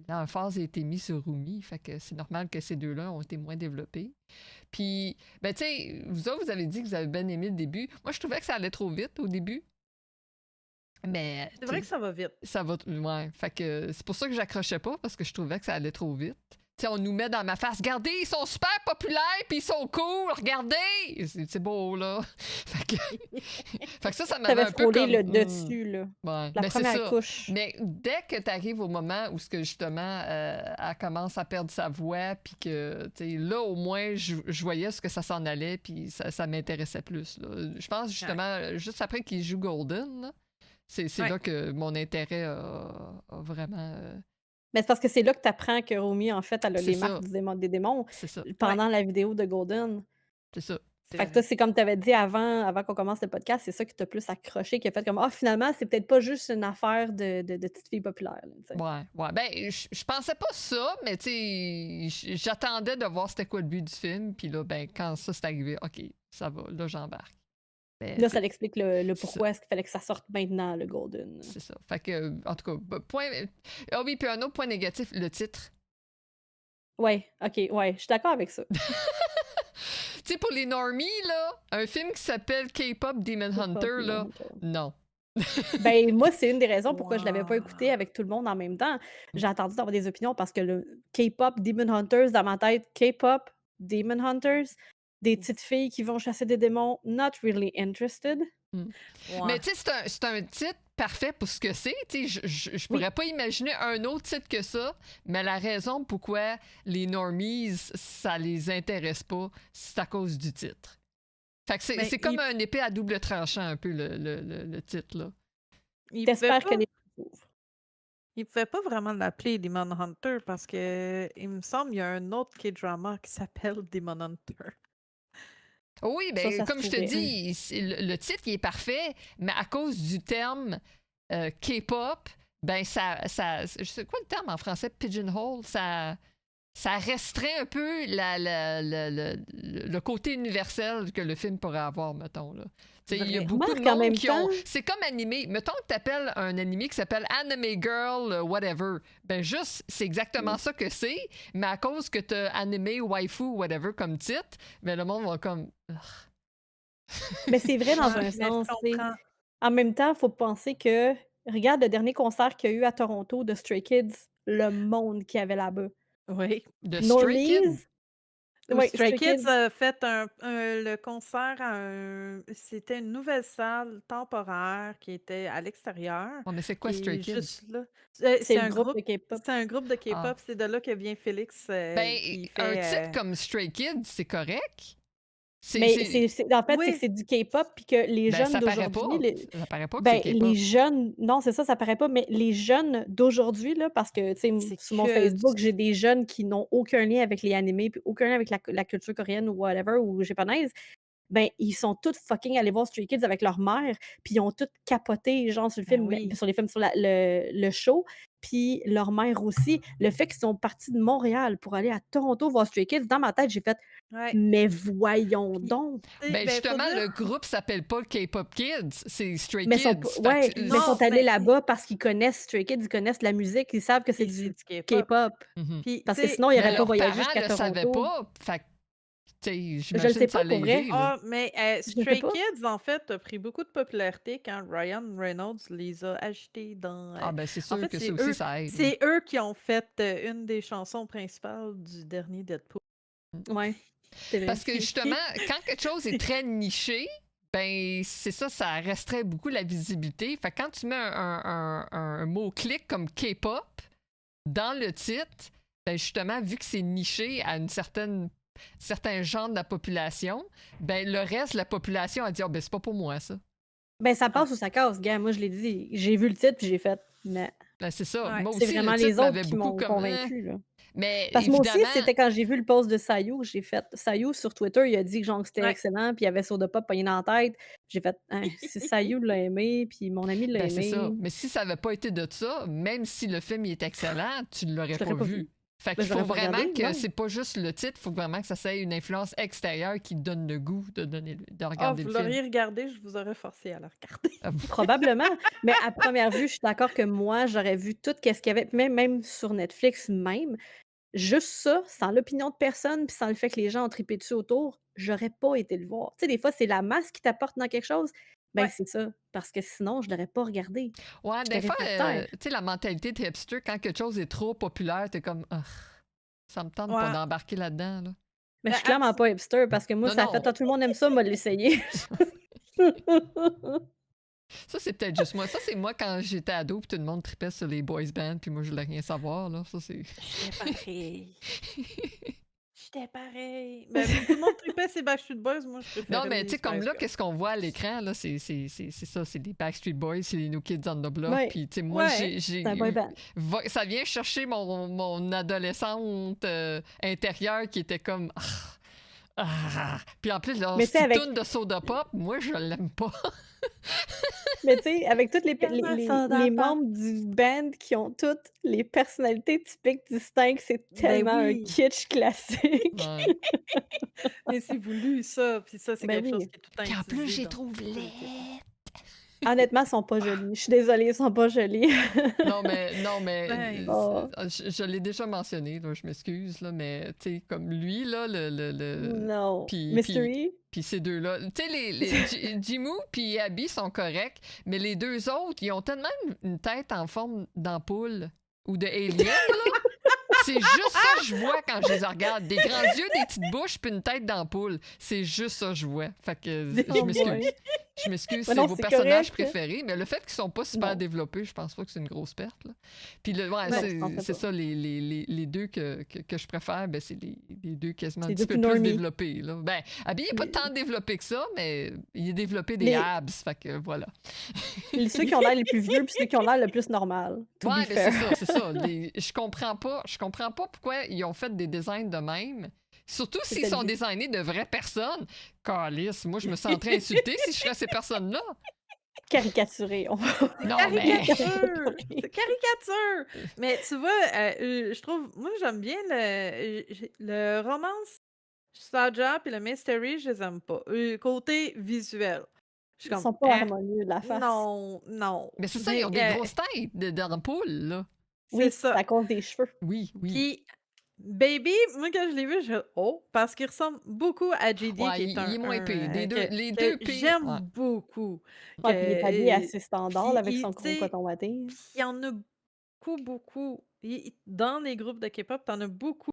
l'emphase a été mise sur Rumi, fait que c'est normal que ces deux-là ont été moins développés. Puis, ben, tu sais, vous autres, vous avez dit que vous avez bien aimé le début. Moi, je trouvais que ça allait trop vite au début. Mais C'est vrai que ça va vite. ça va. Ouais. Fait que c'est pour ça que j'accrochais pas, parce que je trouvais que ça allait trop vite. Tu sais, on nous met dans ma face, regardez, ils sont super populaires, puis ils sont cool, regardez! C'est beau, là. Fait que, fait que ça m'avait T'avais un peu frôlé comme. le dessus, là. Ouais. La Mais c'est première ça. couche. Mais dès que tu arrives au moment où ce que justement elle commence à perdre sa voix, puis que tu sais, là au moins je voyais ce que ça s'en allait, puis ça m'intéressait plus. Là. Je pense justement juste après qu'il joue Golden, là, c'est Ouais. là que mon intérêt a vraiment. Mais c'est parce que c'est là que tu apprends que Romy, en fait, elle a C'est les ça. marques des démons C'est ça. pendant la vidéo de Golden. C'est ça. C'est Fait que vrai. toi, c'est comme tu avais dit avant qu'on commence le podcast, c'est ça qui t'a plus accroché, qui a fait comme ah, finalement, c'est peut-être pas juste une affaire de petite fille populaire. Là, tu sais. Ouais. Ben, je pensais pas ça, mais tu sais, j'attendais de voir c'était quoi le but du film, puis là, ben, quand ça c'est arrivé, ok, ça va, là j'embarque. Ben, Là, tu ça sais, explique le c'est ça. pourquoi est-ce qu'il fallait que ça sorte maintenant, le Golden. C'est ça. Fait que, en tout cas, point. Ah oui, puis un autre point négatif, le titre. Ouais, ok, ouais, je suis d'accord avec ça. Tu sais, pour les normies, là, un film qui s'appelle K-pop Demon Hunter, là, non. Ben, moi, c'est une des raisons pourquoi je l'avais pas écouté Wow. avec tout le monde en même temps. J'ai attendu d'avoir des opinions parce que le K-pop Demon Hunters, dans ma tête, K-pop Demon Hunters, des petites filles qui vont chasser des démons, not really interested. Mais Ouais. tu sais, c'est un titre parfait pour ce que c'est. Tu sais, je Oui. pourrais pas imaginer un autre titre que ça, mais la raison pourquoi les normies, ça les intéresse pas, c'est à cause du titre. Fait que Mais c'est comme un épée à double tranchant, un peu, le titre, là. il pouvait T'espères pas, que les ouvre. il pouvait pas vraiment l'appeler Demon Hunter parce que il me semble qu'il y a un autre K-drama qui s'appelle Demon Hunter. Oui, Ça, ben, ça se comme je te pourrait. dis, le titre il est parfait, mais à cause du terme K-pop, ben je sais quoi le terme en français, pigeonhole, ça restreint un peu le côté universel que le film pourrait avoir, mettons. Là. Tu sais, il y a Vrai. beaucoup de Remarque, en monde même qui ont. temps- C'est comme animé. Mettons que tu appelles un animé qui s'appelle Anime Girl, whatever. Ben, juste, c'est exactement ça que c'est, mais à cause que tu as Anime Waifu, whatever, comme titre, ben, le monde va comme. Mais c'est vrai dans Ouais, un mais sens. je tu sais. comprends. En même temps, il faut penser que, regarde le dernier concert qu'il y a eu à Toronto de Stray Kids, le monde qu'il y avait là-bas. Oui. De Stray Kids. Normies, Ou oui, Stray Stray Kids Kids. a fait le concert à c'était une nouvelle salle temporaire qui était à l'extérieur, Oh, mais c'est quoi qui Stray est Kids? juste là. C'est le groupe de K-pop. C'est un groupe de Ah. K-pop, c'est de là que vient Félix Ben, qui un titre fait. comme Stray Kids, c'est correct. Mais en fait, c'est que Oui, c'est du K-pop, puis que les Ben, jeunes ça paraît d'aujourd'hui, pas. Ça paraît pas que c'est les K-pop. jeunes non, c'est ça paraît pas, mais les jeunes d'aujourd'hui, là, parce que, tu sais, c'est sur mon que Facebook, j'ai des jeunes qui n'ont aucun lien avec les animés, puis aucun lien avec la culture coréenne ou whatever, ou japonaise. Ben, ils sont tous fucking allés voir Stray Kids avec leur mère, puis ils ont tous capoté, genre, sur le Ben film, oui. sur les films, sur le show, puis leur mère aussi. Le fait qu'ils sont partis de Montréal pour aller à Toronto voir Stray Kids, dans ma tête, j'ai fait: Ouais. «Mais voyons Puis, donc!» tu sais, Ben, ben, faut justement, dire. le groupe s'appelle pas K-pop Kids, c'est Stray Mais sont Kids. p Fait ouais, que mais Non, sont allés mais là-bas parce qu'ils connaissent Stray Kids, ils connaissent la musique, ils savent que c'est puis c'est du du K-pop. K-pop. Mhm. Puis, tu Parce que sais, sinon, ils Mais auraient pas leurs voyagé parents jusqu'à le savaient Toronto. pas. Fait que, tu sais, Je le j'imagine sais que ça pas l'a pour vrai. aidé, là. ah, mais Je ne sais Stray pas. Kids, en fait, a pris beaucoup de popularité quand Ryan Reynolds les a achetés dans. Ah, ben, c'est En sûr fait, que ça aussi, ça aide. c'est eux qui ont fait une des chansons principales du dernier Deadpool. Ouais, c'est vrai. Parce que justement, quand quelque chose est très niché, ben c'est ça, ça restreint beaucoup la visibilité. Fait que quand tu mets un mot-clic comme K-pop dans le titre, ben justement, vu que c'est niché à une certain genre de la population, ben le reste de la population a dit, oh, ben c'est pas pour moi ça. Ben, ça passe ou ça casse, gars, moi je l'ai dit, j'ai vu le titre puis j'ai fait: «Mais» Ben c'est ça. Ouais. Moi c'est aussi, vraiment le les titre autres m'avait qui beaucoup m'ont comme. convaincue, là. Mais Parce que moi aussi, évidemment, c'était quand j'ai vu le post de Sayu, j'ai fait Sayu sur Twitter, il a dit que genre que c'était Ouais. excellent, puis il y avait Soda Pop pogné dans la tête. J'ai fait: «Hein, si Sayu l'a aimé, puis mon ami l'a ben c'est ça. aimé, Mais si ça avait pas été de ça, même si le film il est excellent, tu l'aurais je pas l'aurais pas vu. vu». Fait Ben, qu'il je faut l'aurais pas vraiment regardé, que non. c'est pas juste le titre, il faut vraiment que ça ait une influence extérieure qui donne le goût de Ah, regarder vous le film. l'auriez regardé, je vous aurais forcé à le regarder. Probablement, mais à première vue, je suis d'accord que moi, j'aurais vu tout qu'est-ce qu'il y avait, même sur Netflix même, juste ça, sans l'opinion de personne, puis sans le fait que les gens ont trippé dessus autour, j'aurais pas été le voir. Tu sais, des fois, c'est la masse qui t'apporte dans quelque chose. Ben, Ouais. c'est ça, parce que sinon, je l'aurais pas regardé. Ouais, J'étais des fois, réfractaire. tu sais, la mentalité de hipster, quand quelque chose est trop populaire, t'es comme, ah, ça me tente pas Ouais. d'embarquer là-dedans, là. Mais je Ben, suis clairement pas hipster parce que moi, Non, ça a fait: non. «Ah, tout le monde aime ça, moi l'essayer». Ça, c'est peut-être juste moi. Ça, c'est moi quand j'étais ado, puis tout le monde tripait sur les boys bands, puis moi, je voulais rien savoir, là. Ça, c'est. J'étais pareil. J'étais pareil. Ben, tout le monde tripait ses Backstreet Boys, moi je Non, préférais mais les tu sais, comme Spice là, Girls. qu'est-ce qu'on voit à l'écran, là, c'est ça, c'est les Backstreet Boys, c'est les New Kids on the Block, Ouais, puis tu sais, moi, Ouais. c'est un boy band. ça vient chercher mon adolescente intérieure qui était comme... Puis en plus, leur Mais tu sais, petite avec toune de soda pop, moi, je l'aime pas. mais tu sais, avec toutes Tellement soda les pop. membres du band qui ont toutes les personnalités typiques distinctes, c'est Ben tellement un oui. kitsch classique. Ouais. Mais c'est voulu ça, puis ça c'est Ben quelque chose oui. qui est tout le temps Puis en plus, utilisé j'ai dans trouve tous les laid. K-pop. Honnêtement, ils sont pas jolis. Je suis désolée, ils sont pas jolis. Non, mais Ben, Oh, je l'ai déjà mentionné, là, je m'excuse, là, mais tu sais, comme lui, là, non. puis Mystery? ces deux-là. Tu sais, Jimmy puis Abby sont corrects, mais les deux autres, ils ont tellement une tête en forme d'ampoule ou de alien, là. C'est juste ça que je vois quand je les regarde. Des grands yeux, des petites bouches, puis une tête d'ampoule. C'est juste ça que je vois. Fait que je Oh m'excuse. boy. Je m'excuse, Mais c'est non, vos c'est personnages correct. préférés, mais le fait qu'ils sont pas super Non. développés, je pense pas que c'est une grosse perte, là. Puis ouais, Non, je pensais c'est pas. ça, les deux que je préfère, ben, c'est les deux quasiment C'est un deux petit peu plus plus normies. développés, là. Ben, Abby n'est pas Les, tant développé que ça, mais il a développé des les- abs, fait que voilà. ceux qui ont l'air les plus vieux, puis ceux qui ont l'air le plus normal, to be Ouais, mais fair. c'est ça. Je comprends pas pourquoi ils ont fait des designs de même. Surtout s'ils C'était le sont but. designés de vraies personnes. Calice, moi, je me sentirais insultée si je serais ces personnes-là. Caricaturé. Non, mais. caricature! C'est caricature! Mais tu vois, je trouve, moi j'aime bien le romance Saja puis le mystery, je les aime pas. Côté visuel, je suis Ils comme, sont pas harmonieux de la face. non, non. Mais c'est ça, ils Mais ont des grosses têtes d'ampoule, là. c'est Oui, c'est ça. à cause des cheveux. Oui. Puis Baby, moi quand je l'ai vu, je oh, parce qu'il ressemble beaucoup à JD, Ouais, qui est il est moins épais. Les que deux épais, j'aime ouais. beaucoup. Ouais, puis il est habillé Que, assez standard là, puis, avec son tu gros sais, coton watté. puis il y en a beaucoup. Dans les groupes de K-pop, t'en as beaucoup.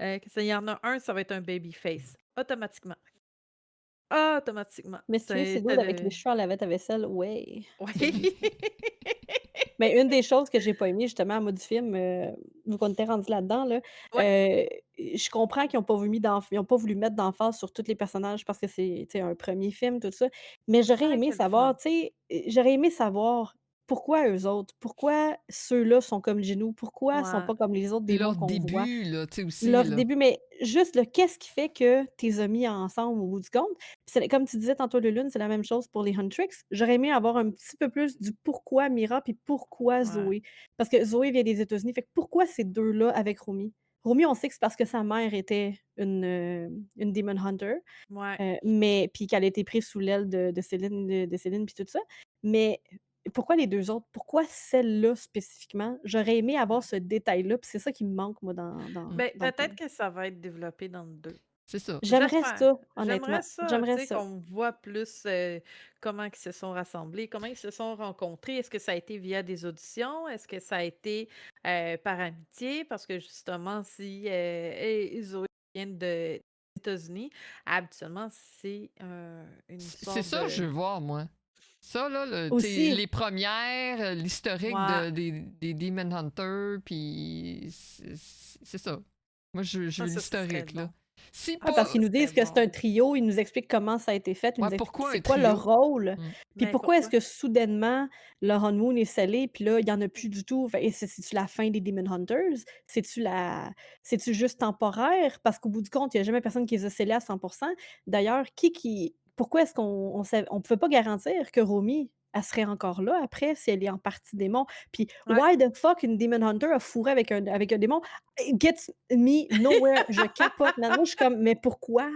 Il y en a un, ça va être un babyface. Automatiquement. Automatiquement. Mystery, c'est C'était good avec les le. cheveux à lavette à vaisselle, ouais. Oui. Mais une des choses que j'ai pas aimé justement, moi, du film, vu qu'on était rendus là-dedans, là, Ouais, je comprends qu'ils ont pas voulu ils ont pas voulu mettre d'emphase sur tous les personnages parce que c'est, tu sais, un premier film, tout ça. Mais ça j'aurais aurait aimé été le fun. savoir, tu sais, j'aurais aimé savoir pourquoi eux autres? Pourquoi ceux-là sont comme Gino? Pourquoi ils sont Ouais. pas comme les autres démons Leur qu'on voit? début, là, tu sais, aussi, Leur là. début, mais juste le qu'est-ce qui fait que tu les as mis ensemble au bout du compte? Puis c'est comme tu disais tantôt, Lulune, c'est la même chose pour les Huntrix. J'aurais aimé avoir un petit peu plus du pourquoi Mira, puis pourquoi Ouais. Zoé. Parce que Zoé vient des États-Unis, fait que pourquoi ces 2-là avec Romy? Romy, on sait que c'est parce que sa mère était une Demon Hunter, Ouais. mais puis qu'elle a été prise sous l'aile de Céline, de Céline puis tout ça. Mais pourquoi les 2 autres? Pourquoi celle-là spécifiquement? J'aurais aimé avoir ce détail-là, puis c'est ça qui me manque moi Mm. Ben, dans le peut-être film. que ça va être développé dans le 2. C'est ça. J'aimerais J'espère. ça, J'aimerais honnêtement. ça, tu J'aimerais sais, ça. qu'on voit plus comment ils se sont rassemblés, comment ils se sont rencontrés. Est-ce que ça a été via des auditions? Est-ce que ça a été par amitié? Parce que justement, si Zoé vient des États-Unis, habituellement, c'est une C'est sorte ça que je de. veux voir, moi. Ça, là, tu sais, Aussi, les premières, l'historique Ouais, des Demon Hunters, puis c'est ça. Moi, je veux ça serait l'historique, là. bon. Si ouais, parce pas... Ça qu'ils nous serait disent que c'est un bon. trio, ils nous expliquent comment ça a été fait, ils Ouais, nous expliquent pourquoi un c'est quoi leur trio? rôle, Mm. puis Mais pourquoi est-ce pourquoi? que soudainement leur honeymoon est scellé, puis là, il y en a plus du tout. Fait et c'est-tu la fin des Demon Hunters? C'est-tu juste temporaire? Parce qu'au bout du compte, il y a jamais personne qui les a scellés à 100. D'ailleurs, pourquoi est-ce qu'on pouvait pas garantir que Romy, elle serait encore là après si elle est en partie démon? Puis Ouais. why the fuck une Demon Hunter a fourré avec un démon? It gets me nowhere. Je capote, man. Moi, je suis comme: «Mais pourquoi?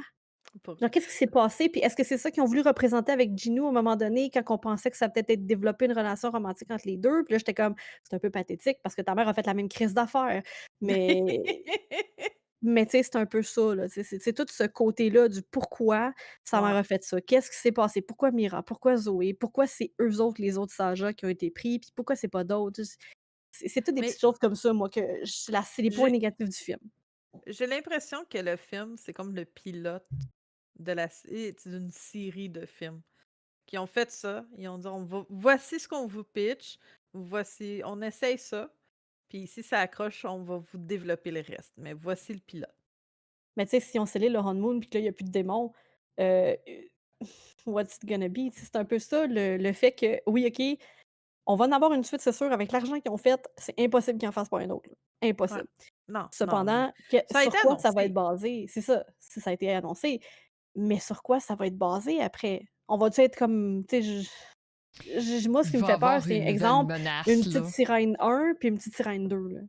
Pour Genre, qu'est-ce qui s'est passé? Puis est-ce que c'est ça qu'ils ont voulu représenter avec Ginu à un moment donné, quand on pensait que ça peut-être être développé une relation romantique entre les 2? Puis là, j'étais comme: «C'est un peu pathétique parce que ta mère a fait la même crise d'affaires». Mais tu sais, c'est un peu ça, là, tu sais, c'est tout ce côté-là du pourquoi sa Ouais. mère a fait ça. Qu'est-ce qui s'est passé? Pourquoi Mira? Pourquoi Zoé? Pourquoi c'est eux autres, les autres Saja qui ont été pris? Puis pourquoi c'est pas d'autres? C'est toutes des petites Mais choses comme ça, moi, que c'est les points j'ai négatifs du film. j'ai l'impression que le film, c'est comme le pilote de d'une série de films qui ont fait ça. Ils ont dit: voici ce qu'on vous pitch, voici on essaye ça, puis si ça accroche, on va vous développer le reste, mais voici le pilote». Mais tu sais, si on scellé le honeymoon puis que là, il y a plus de démons, heu, what's it gonna be? Tu sais, c'est un peu ça le fait que oui, OK, on va en avoir une suite, c'est sûr, avec l'argent qu'ils ont fait, c'est impossible qu'ils en fassent pas un autre, là. Ouais. Impossible. Non, non, Cependant, que ça a été sur quoi ça va être annoncé. basé? C'est ça, si ça a été annoncé, mais sur quoi ça va être basé après? On va-tu être comme, tu sais, moi, ce Il qui me va fait peur, avoir c'est, une nouvelle exemple, menace, une petite là. sirène 1 puis une petite sirène 2, là.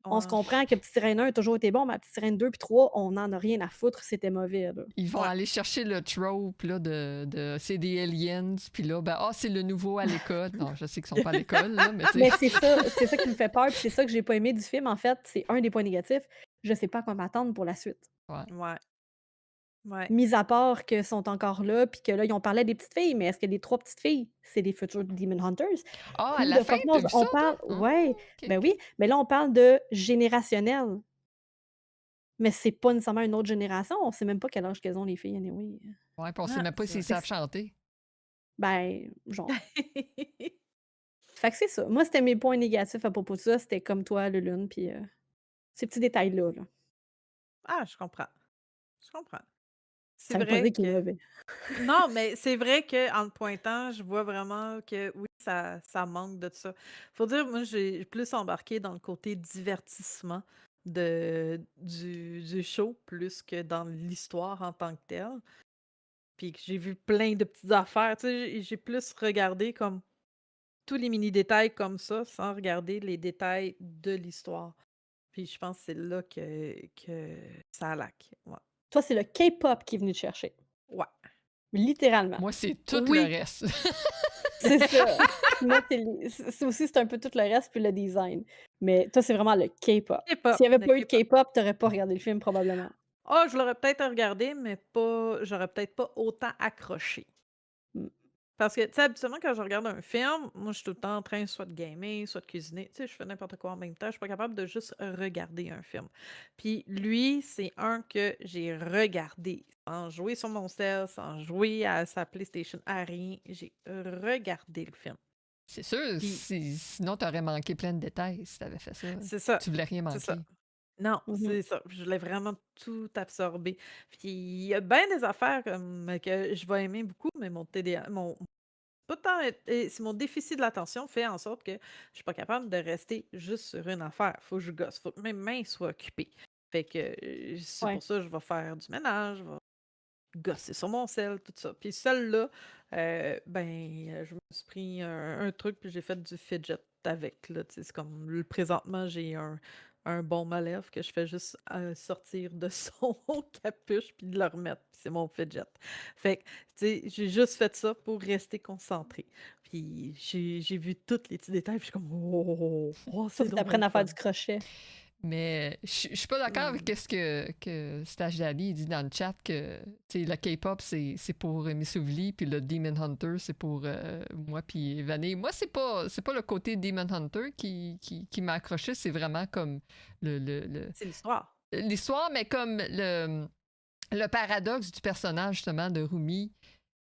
On se Ouais, comprend que Petite Sirène 1 a toujours été bon, mais Petite Sirène 2 puis 3, on en a rien à foutre, c'était mauvais, là. Ils vont ouais. aller chercher le trope là, de c'est des aliens, puis là, ben, c'est le nouveau à l'école. Non, je sais qu'ils sont pas à l'école, là, mais tu Mais sais. c'est ça qui me fait peur, puis c'est ça que j'ai pas aimé du film, en fait, c'est un des points négatifs. Je sais pas à quoi m'attendre pour la suite. Ouais. Ouais, ouais. Mis à part qu'ils sont encore là, puis que là, ils ont parlé des petites filles, mais est-ce que les 3 petites filles, c'est les futures Demon Hunters? Ah, à Who la the fin, fuck t'as knows? vu ça, On toi? parle Ah, ouais, ok, ben ok. oui, mais là, on parle de générationnel, mais c'est pas nécessairement une autre génération, on sait même pas quel âge qu'elles ont les filles anyway. Ouais, puis on sait Ah, même pas c'est s'ils vrai. Fait que savent chanter. ben, genre. Fait que c'est ça. Moi, c'était mes points négatifs à propos de ça, c'était comme toi, Lulune, puis, ces petits détails-là, là. Ah, je comprends, je comprends. C'est Ça veut pas vrai dire qu'il est que mauvais. non, mais c'est vrai qu'en le pointant, je vois vraiment que oui, ça manque de ça. Faut dire, moi, j'ai plus embarqué dans le côté divertissement du show, plus que dans l'histoire en tant que telle. Puis que j'ai vu plein de petites affaires, tu sais, j'ai plus regardé comme tous les mini détails comme ça, sans regarder les détails de l'histoire. Puis je pense que c'est là que ça laque. Ouais. Toi, c'est le K-pop qui est venu te chercher, Ouais. littéralement. Moi, c'est tout le Oui! reste. C'est ça. Moi, c'est aussi, c'est un peu tout le reste, puis le design. Mais toi, c'est vraiment le K-pop. K-pop, S'il y avait le pas eu de K-pop. K-pop, tu aurais pas regardé le film probablement. Ah, je l'aurais peut-être regardé, mais pas j'aurais peut-être pas autant accroché. Mmh. Parce que, tu sais, habituellement, quand je regarde un film, moi, je suis tout le temps en train soit de gamer, soit de cuisiner. Tu sais, je fais n'importe quoi en même temps. Je suis pas capable de juste regarder un film. Puis lui, c'est un que j'ai regardé sans jouer sur mon cell, sans jouer à sa PlayStation, à rien. J'ai regardé le film. C'est sûr, Puis sinon t'aurais manqué plein de détails si t'avais fait ça. c'est ça, Tu voulais rien c'est ça. manquer. Non, Mmh. c'est ça. Je l'ai vraiment tout absorbé. Puis il y a bien des affaires comme que je vais aimer beaucoup, mais mon TDA, pas tant, c'est mon déficit de l'attention fait en sorte que je suis pas capable de rester juste sur une affaire. Faut que je gosse, faut que mes mains soient occupées. Fait que c'est Ouais. pour ça que je vais faire du ménage, je vais gosser sur mon sel, tout ça. Puis celle-là, je me suis pris un truc, puis j'ai fait du fidget avec, là, tu sais, c'est comme, présentement, j'ai un baume à lèvres que je fais juste sortir de son capuche, puis de le remettre, puis c'est mon fidget. Fait que, tu sais, j'ai juste fait ça pour rester concentrée. Puis j'ai vu tous les petits détails, puis je suis comme, oh, Faut c'est que tu donc bien le apprennes à faire fun. du crochet. Mais je suis pas d'accord avec Mmh. ce que Stage Dali dit dans le chat que tu sais, le K-pop c'est pour Missouvli puis le Demon Hunter c'est pour moi puis Vané. Moi c'est pas le côté Demon Hunter qui m'a accroché, c'est vraiment comme C'est l'histoire. l'histoire mais comme le paradoxe du personnage justement de Rumi.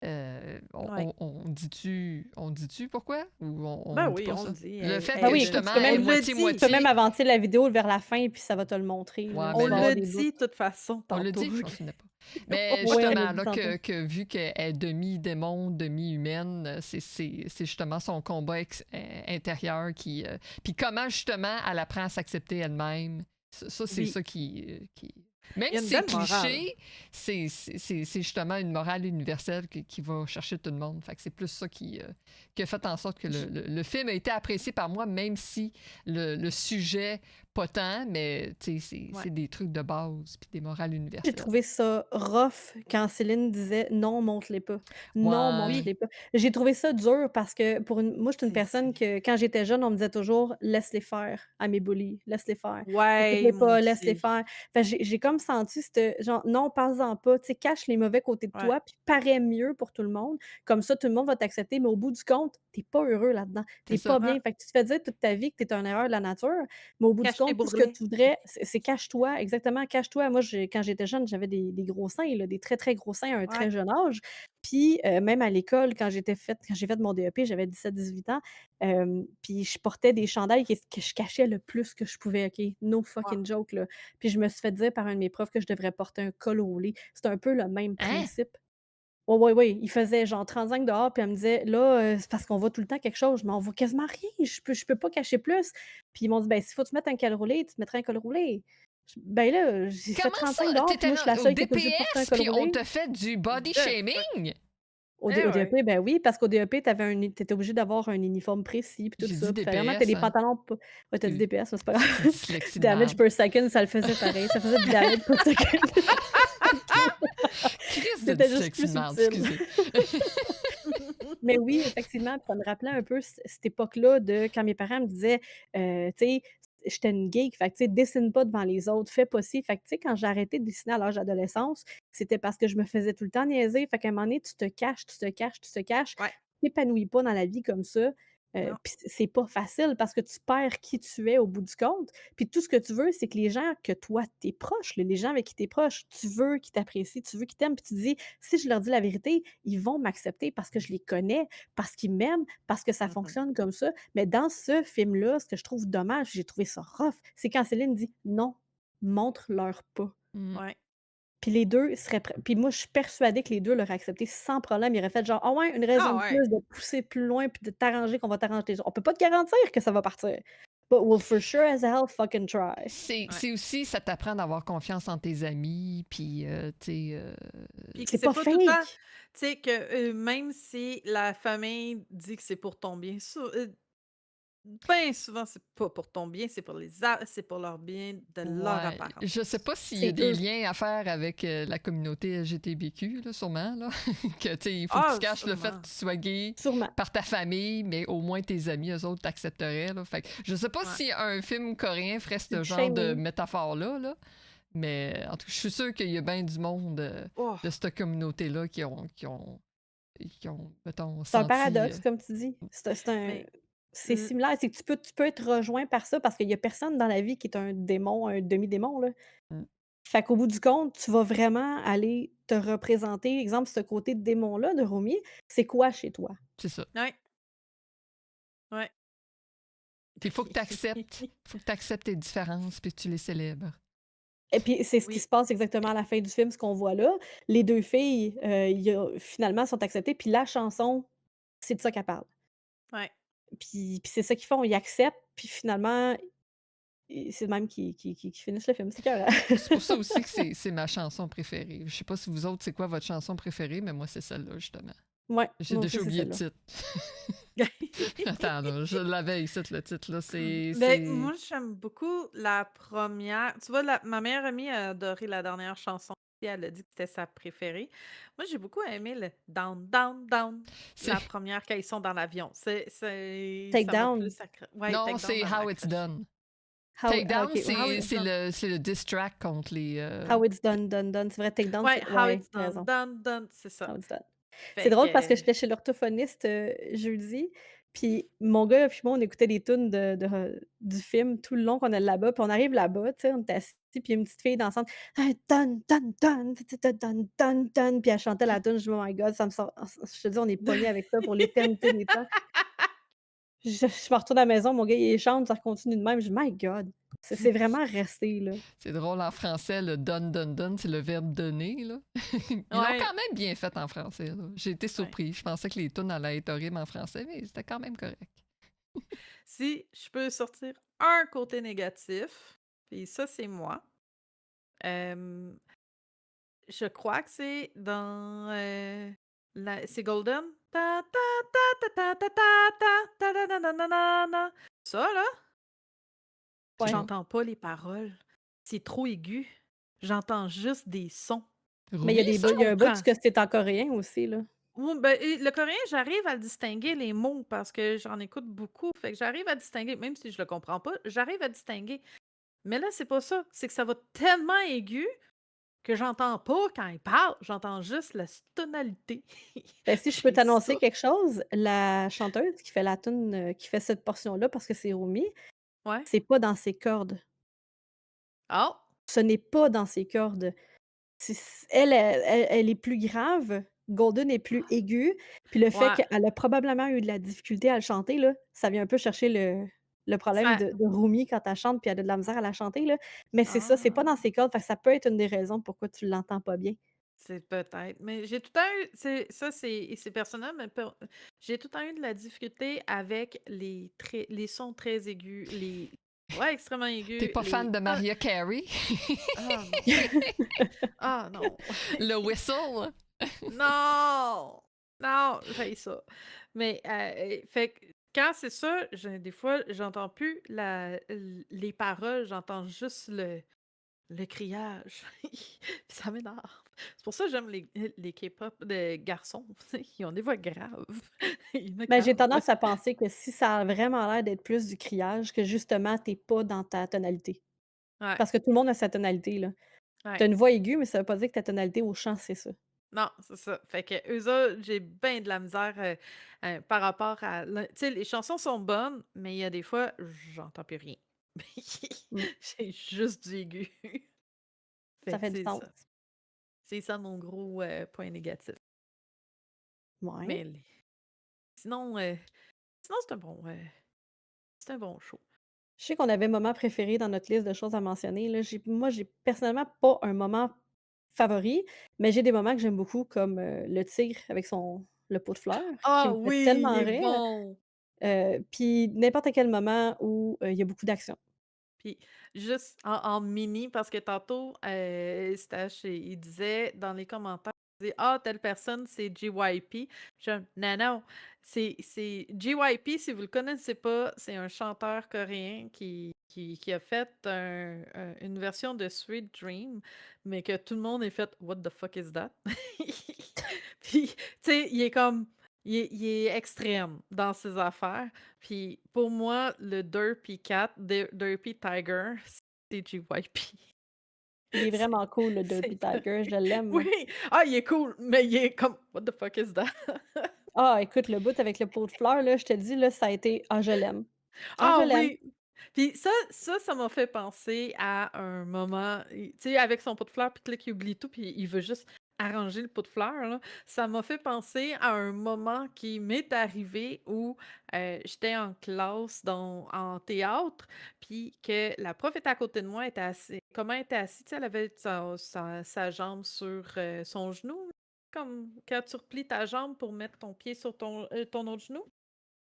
Ouais. On dit-tu pourquoi? Ou on Ben dit oui, pas on le ça? dit. Le fait Ben que oui, Elle, écoute, justement, elle est on le dit. tu peux même moitié-moitié. avancer la vidéo vers la fin, puis ça va te le montrer, là. Ouais, Tu On mais vas avoir le des bouts. dit de toute façon on le tantôt. dit? Je m'en souvenais pas. Mais Oui, on l'a justement, dit là, tantôt. vu qu'elle est demi-démon, demi-humaine, c'est justement son combat intérieur qui. Puis comment justement elle apprend à s'accepter elle-même. Ça, c'est Oui. ça qui. Même Il y a si une c'est belle morale. cliché, c'est justement une morale universelle qui va chercher tout le monde. Fait que c'est plus ça qui a fait en sorte que le film a été apprécié par moi, même si le sujet, pas tant, mais Ouais. c'est des trucs de base puis des morales J'ai universelles. trouvé ça rough quand Céline disait: «Non, montre-les pas. Non, Ouais. montre-les pas». J'ai trouvé ça dur parce que moi, je suis une C'est personne que quand j'étais jeune, on me disait toujours: «Laisse-les faire» à mes bullies, «Laisse-les faire. Ouais, Écoute-les moi pas, laisse-les aussi. faire». Fait que j'ai comme senti cette genre: «Non, parle-en pas». Tu sais, cache les mauvais côtés de Ouais. toi, puis parais mieux pour tout le monde. Comme ça, tout le monde va t'accepter, mais au bout du compte, tu pas heureux là-dedans. C'est Tu pas ça. bien. Ouais. Fait que tu te fais dire toute ta vie que tu es une erreur de la nature, mais au bout du Cache tes compte, tout ce que bourrelets. tu voudrais, c'est cache-toi, exactement, cache-toi. Moi, quand j'étais jeune, j'avais des gros seins, là, des très, très gros seins à un Ouais. très jeune âge. Puis, même à l'école, quand j'ai fait mon DEP, j'avais 17-18 ans, puis je portais des chandails que je cachais le plus que je pouvais, OK? No Wow. fucking joke, là. Puis je me suis fait dire par un de mes profs que je devrais porter un col roulé. C'est un peu le même Hein? principe. Ouais, ouais, ouais, il faisait genre 35 dehors, puis elle me disait: «Là, c'est parce qu'on voit tout le temps quelque chose». Mais on voit quasiment rien, je peux pas cacher plus. Puis ils m'ont dit: «Ben, s'il faut te mettre un col roulé, tu te mettrais un col roulé». Ben là, j'ai fait Comment 35 ça? dehors, puis T'étais moi, je suis la au seule qui est pas obligée de porter un DPS, col puis on roulé. te fait du body The fuck? shaming? Eh Au ouais. DEP, ben oui, parce qu'au DEP, t'étais obligé d'avoir un uniforme précis, puis tout J'ai ça. dit Puis fallait vraiment que tu DPS, des hein? pantalons pas ouais, tu dit Excuse. DPS, mais c'est pas grave. C'est une dyslexie de Damage merde. per second, ça le faisait pareil, ça faisait du damage per second. Crise de C'était juste dyslexie plus de merde, subtil. excusez. Mais oui, effectivement, puis ça me rappelait un peu cette époque-là de quand mes parents me disaient, tu sais, j'étais une geek, fait que tu sais, dessine pas devant les autres, fais pas ci. Fait que tu sais, quand j'ai arrêté de dessiner à l'âge d'adolescence, c'était parce que je me faisais tout le temps niaiser. Fait qu'à un moment donné, tu te caches, tu te caches, tu te caches. Ouais. Tu t'épanouis pas dans la vie comme ça. Non. Puis c'est pas facile parce que tu perds qui tu es au bout du compte. Puis tout ce que tu veux, c'est que les gens que toi, t'es proche, les gens avec qui t'es proche, tu veux qu'ils t'apprécient, tu veux qu'ils t'aiment. Puis tu te dis, si je leur dis la vérité, ils vont m'accepter parce que je les connais, parce qu'ils m'aiment, parce que ça Mhm. fonctionne comme ça. Mais dans ce film-là, ce que je trouve dommage, j'ai trouvé ça rough, c'est quand Céline dit: «Non, montre-leur pas». Mm. Ouais. Puis les 2 seraient prêts puis moi, je suis persuadée que les 2 l'auraient accepté sans problème. Ils auraient fait genre: «Ah ouais, une raison Ah de ouais. plus de pousser plus loin puis de t'arranger qu'on va t'arranger les autres. On peut pas te garantir que ça va partir, but we'll for sure as hell fucking try». C'est Ouais. c'est aussi, ça t'apprend d'avoir confiance en tes amis, puis, tu sais, Puis que C'est c'est pas pas tout le temps, fake! tu sais, que même si la famille dit que c'est pour ton bien, ben souvent, c'est pas pour ton bien, c'est c'est pour leur bien de leur ouais. Je sais apparence. pas s'il y a C'est des eux. liens à faire avec la communauté LGBTQ, là, sûrement, là. Que, tu sais, il faut que tu Ah, caches le fait que sûrement. tu sois gay Sûrement. par ta famille, mais au moins tes amis, eux autres, t'accepteraient, là. Fait que je sais pas Ouais. si un film coréen ferait C'est ce du genre de shaming. métaphore-là, là. Mais en tout cas, je suis sûre qu'il y a bien du monde Oh, de cette communauté-là qui ont, mettons, C'est un senti. paradoxe, comme tu dis. mais C'est l- similaire, c'est que tu peux être rejoint par ça parce qu'il y a personne dans la vie qui est un démon, un demi-démon, là. Mm, Fait qu'au bout du compte, tu vas vraiment aller te représenter, exemple, ce côté démon-là de Romy, c'est quoi chez toi? c'est ça. ouais, ouais. Puis il faut que tu acceptes. Faut que tu acceptes tes différences puis que tu les célèbres. Et puis c'est ce qui Oui, se passe exactement à la fin du film, ce qu'on voit là. Les 2 filles, il y a finalement sont acceptées, puis la chanson, c'est de ça qu'elle parle. ouais. Puis c'est ça qu'ils font, ils acceptent, puis finalement, c'est de même qu'ils finissent le film, c'est écœurant. C'est pour ça aussi que c'est ma chanson préférée. Je sais pas si vous autres, c'est quoi votre chanson préférée, mais moi, c'est celle-là, justement. Ouais, J'ai moi aussi, déjà c'est oublié le celle-là. titre. Attends, là, je l'avais ici, le titre, là. Ben, moi, j'aime beaucoup la première. Tu vois, ma meilleure amie a adoré la dernière chanson. Puis elle a dit que c'était sa préférée. Moi, j'ai beaucoup aimé le Down, Down, Down. c'est- La première quand ils sont dans l'avion. Take Ça m'a Down. plus Ouais, Non, Take Down, c'est ça m'a How It's accroché. Done. Ah Takedown, OK, ouais. How It's Done. c'est le diss track contre les. How It's Done, Done, Done. C'est vrai, Take Down, Ouais, c'est How ouais, It's tu as Done, raison. Done, Done, c'est How ça. It's Done. C'est Fait drôle parce que que. j'étais chez l'orthophoniste, jeudi, puis mon gars puis moi, on écoutait des tunes du film tout le long qu'on est là-bas, puis on arrive là-bas, tu sais, on était assis, puis il y a une petite fille dansante, «Hey, done, done, done, ta ta ta done, done, done», puis elle chantait la tune, je dis: «Oh my god», ça me sort je te dis, on est pognés avec ça pour l'éternité des temps. Je me retourne à la maison, mon gars, il chante, ça continue de même, je dis: «My god», c'est vraiment resté, là. C'est drôle en français, le done, done, done, c'est le verbe donner, là. Ils l'ont Ouais, quand même bien fait en français, là. J'ai été ouais. surpris. Je pensais que les tunes allaient être horribles en français, mais c'était quand même correct. Si je peux sortir un côté négatif, puis ça, c'est moi. Euh, je crois que c'est dans c'est Golden. Ta ta ta ta ta ta ta ta ta ta ta ta ta ta. Ça là, Ouais. Non. j'entends pas les paroles. C'est trop aigu. J'entends juste des sons. Mais il y a Rumi, ça? il y a un bout Comprends. que c'est en coréen aussi, là. Ben, et le coréen, j'arrive à distinguer les mots parce que j'en écoute beaucoup. Fait que j'arrive à distinguer, même si je le comprends pas, j'arrive à distinguer. Mais là, c'est pas ça. C'est que ça va tellement aigu que j'entends pas quand il parle. J'entends juste la tonalité. Ben, si je peux J'ai t'annoncer ça. quelque chose, la chanteuse qui fait la tune, qui fait cette portion-là, parce que c'est Rumi, Ouais. c'est pas dans ses cordes. Ah! Ce n'est pas dans ses cordes. Elle est plus grave, Golden est plus aiguë, puis le fait Ouais. qu'elle a probablement eu de la difficulté à le chanter, là, ça vient un peu chercher le problème Ça. de Rumi quand elle chante, puis elle a de la misère à la chanter, là. Mais c'est ça, c'est pas dans Ah! ses cordes, fait que ça peut être une des raisons pourquoi tu l'entends pas bien. C'est peut-être. Mais j'ai tout le temps eu. Ça, c'est personnel, mais j'ai tout le temps eu de la difficulté avec les sons très aigus. Ouais, extrêmement T'es aigus. pas fan de Mariah Carey? Ah non. Ah non. Le whistle? Non! Non, j'ai ça. Mais, fait que quand c'est ça, des fois, j'entends plus les paroles, j'entends juste le criage. Puis ça m'énerve. C'est pour ça que j'aime les K-pop de garçons. Ils ont des voix graves. Ils Ben, j'ai m'écoeurent. tendance à penser que si ça a vraiment l'air d'être plus du criage, que justement tu es pas dans ta tonalité. Ouais, Parce que tout le monde a sa tonalité, là. Tu ouais. as une voix aiguë, mais ça veut pas dire que ta tonalité au chant, c'est ça. Non, c'est ça. Fait que eux autres, j'ai bien de la misère par rapport à. Tu sais, les chansons sont bonnes, mais il y a des fois, j'entends plus rien. Mmh, J'ai juste du aigu. Fait ça que fait du c'est sens. ça. C'est ça mon gros point négatif. Ouais. Mais sinon, sinon c'est un bon show. Je sais qu'on avait moment préféré dans notre liste de choses à mentionner, là. J'ai personnellement pas un moment favori, mais j'ai des moments que j'aime beaucoup comme, le tigre avec le pot de fleurs qui Ah me fait oui, il tellement est rire, bon! puis n'importe quel moment où, il y a beaucoup d'action. Puis juste en mini, parce que tantôt, Stache, il disait dans les commentaires, il disait: «Ah, telle personne, c'est JYP.» Je «Non, non, c'est JYP, si vous le connaissez pas, c'est un chanteur coréen qui a fait une version de Sweet Dream, mais que tout le monde est fait: "What the fuck is that?" Puis, tu sais, il est extrême dans ses affaires. Puis pour moi, le Derpy Cat, Derpy Tiger, c'est JYP. Il est C'est vraiment cool le c'est Derpy Tiger, je l'aime oui! moi. Ah, il est cool, mais il est comme What the fuck is that? Ah écoute, le bout avec le pot de fleurs là, je te dis là, ça a été: «Ah je l'aime. Ah je Ah l'aime». oui! Puis ça m'a fait penser à un moment, tu sais, avec son pot de fleurs, puis que là, qu'il oublie tout, puis il veut juste arranger le pot de fleurs, là. Ça m'a fait penser à un moment qui m'est arrivé où j'étais en classe en théâtre, puis que la prof était à côté de moi, était assise. Comment elle était assise? Tu sais, elle avait sa jambe sur son genou, comme quand tu replies ta jambe pour mettre ton pied sur ton autre genou.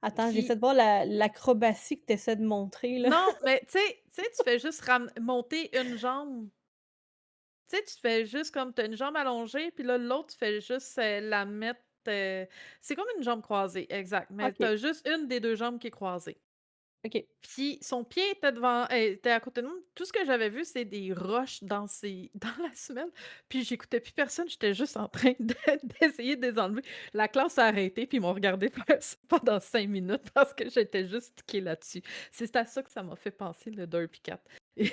Attends, Puis j'essaie de voir l'acrobatie que tu essaies de montrer là. non, mais tu sais, tu fais juste monter une jambe. Tu sais, tu fais juste comme tu as une jambe allongée, puis là, l'autre, tu fais juste la mettre. C'est comme une jambe croisée, exact. Mais tu OK, as juste une des 2 jambes qui est croisée. OK. Puis son pied était à côté de moi. Tout ce que j'avais vu, c'est des roches dans la semelle. Puis j'écoutais plus personne, j'étais juste en train d'essayer de les enlever. La classe a arrêté, puis ils m'ont regardé faire ça pendant 5 minutes parce que j'étais juste stickée là-dessus. C'est à ça que ça m'a fait penser, le Derpy Cat. C'est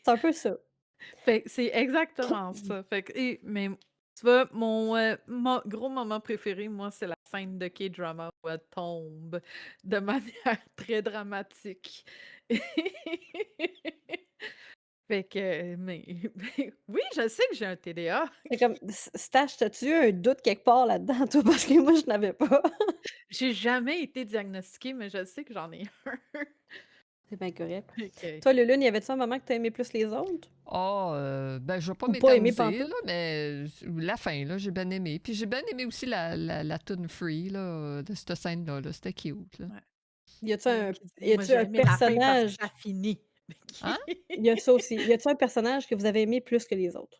un peu ça. Fait que c'est exactement ça. Fait que, mais tu vois, mon gros moment préféré, moi, c'est la scène de K-drama où elle tombe de manière très dramatique. Fait que, mais oui, je sais que j'ai un TDA. C'est comme Stache, t'as-tu eu un doute quelque part là-dedans, toi? Parce que moi, je n'avais pas. J'ai jamais été diagnostiquée, mais je sais que j'en ai un. C'est bien correct. Fait que Toi, Lulune, y avait-tu un moment que tu aimé plus les autres? Ah, ben, je vais pas Ou pas aimé m'éterniser, pantoute? là, mais la fin, là, j'ai bien aimé. Puis j'ai bien aimé aussi la tune Free, là, de cette scène-là, là. C'était cute, là. ouais. Y a-tu Il y en a un qui disent: y «Moi, a-tu j'ai un aimé la fin parce que personnage ça finit». Hein? Il y a ça aussi. Y a-tu un personnage que vous avez aimé plus que les autres?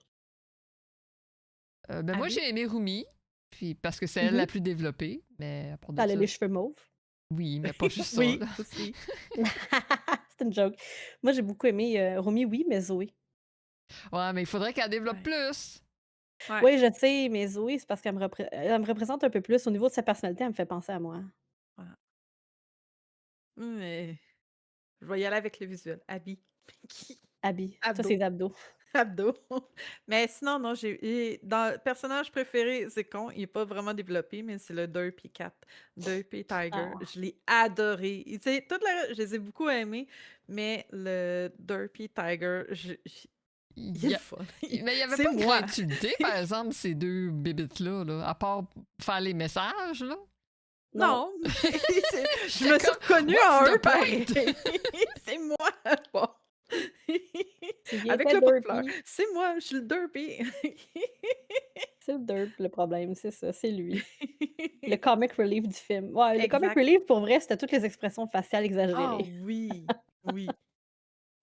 Moi, Abby? j'ai aimé Rumi, puis parce que c'est elle la Mhm. plus développée, mais à part de Elle a les ça, cheveux mauves. oui, mais pas juste ça, là. Oui, aussi. C'est une joke. Moi, j'ai beaucoup aimé, Romy, oui, mais Zoé. Ouais, mais il faudrait qu'elle développe Ouais. plus. Ouais. Oui, je sais, mais Zoé, c'est parce qu'elle me représente un peu plus. Au niveau de sa personnalité, elle me fait penser à moi. Ouais. Mais je vais y aller avec le visuel. Abby. Abby. Toi, Abdo. c'est abdos. Abdo. Mais sinon, non, dans le personnage préféré, c'est con, il est pas vraiment développé, mais c'est le Derpy Cat. Derpy Tiger. Ah. Je l'ai adoré. Tu sais, je les ai beaucoup aimés, mais le Derpy Tiger, Il il est y le a- fun. Mais il n'y avait C'est pas de moi. créativité, par exemple, ces deux bébites-là, là, à part faire les messages, là. Non. Non, mais je J'étais me suis comme, reconnue what's en the eux point? pareil. C'est moi. Bon. Tu y Avec étais le porte-fleurs. Derpy. C'est moi, je suis le Derpy. C'est le Derp, le problème, c'est ça, c'est lui. Le comic relief du film. Ouais, le comic Exact. relief, pour vrai, c'était toutes les expressions faciales Ah exagérées. oui, oui.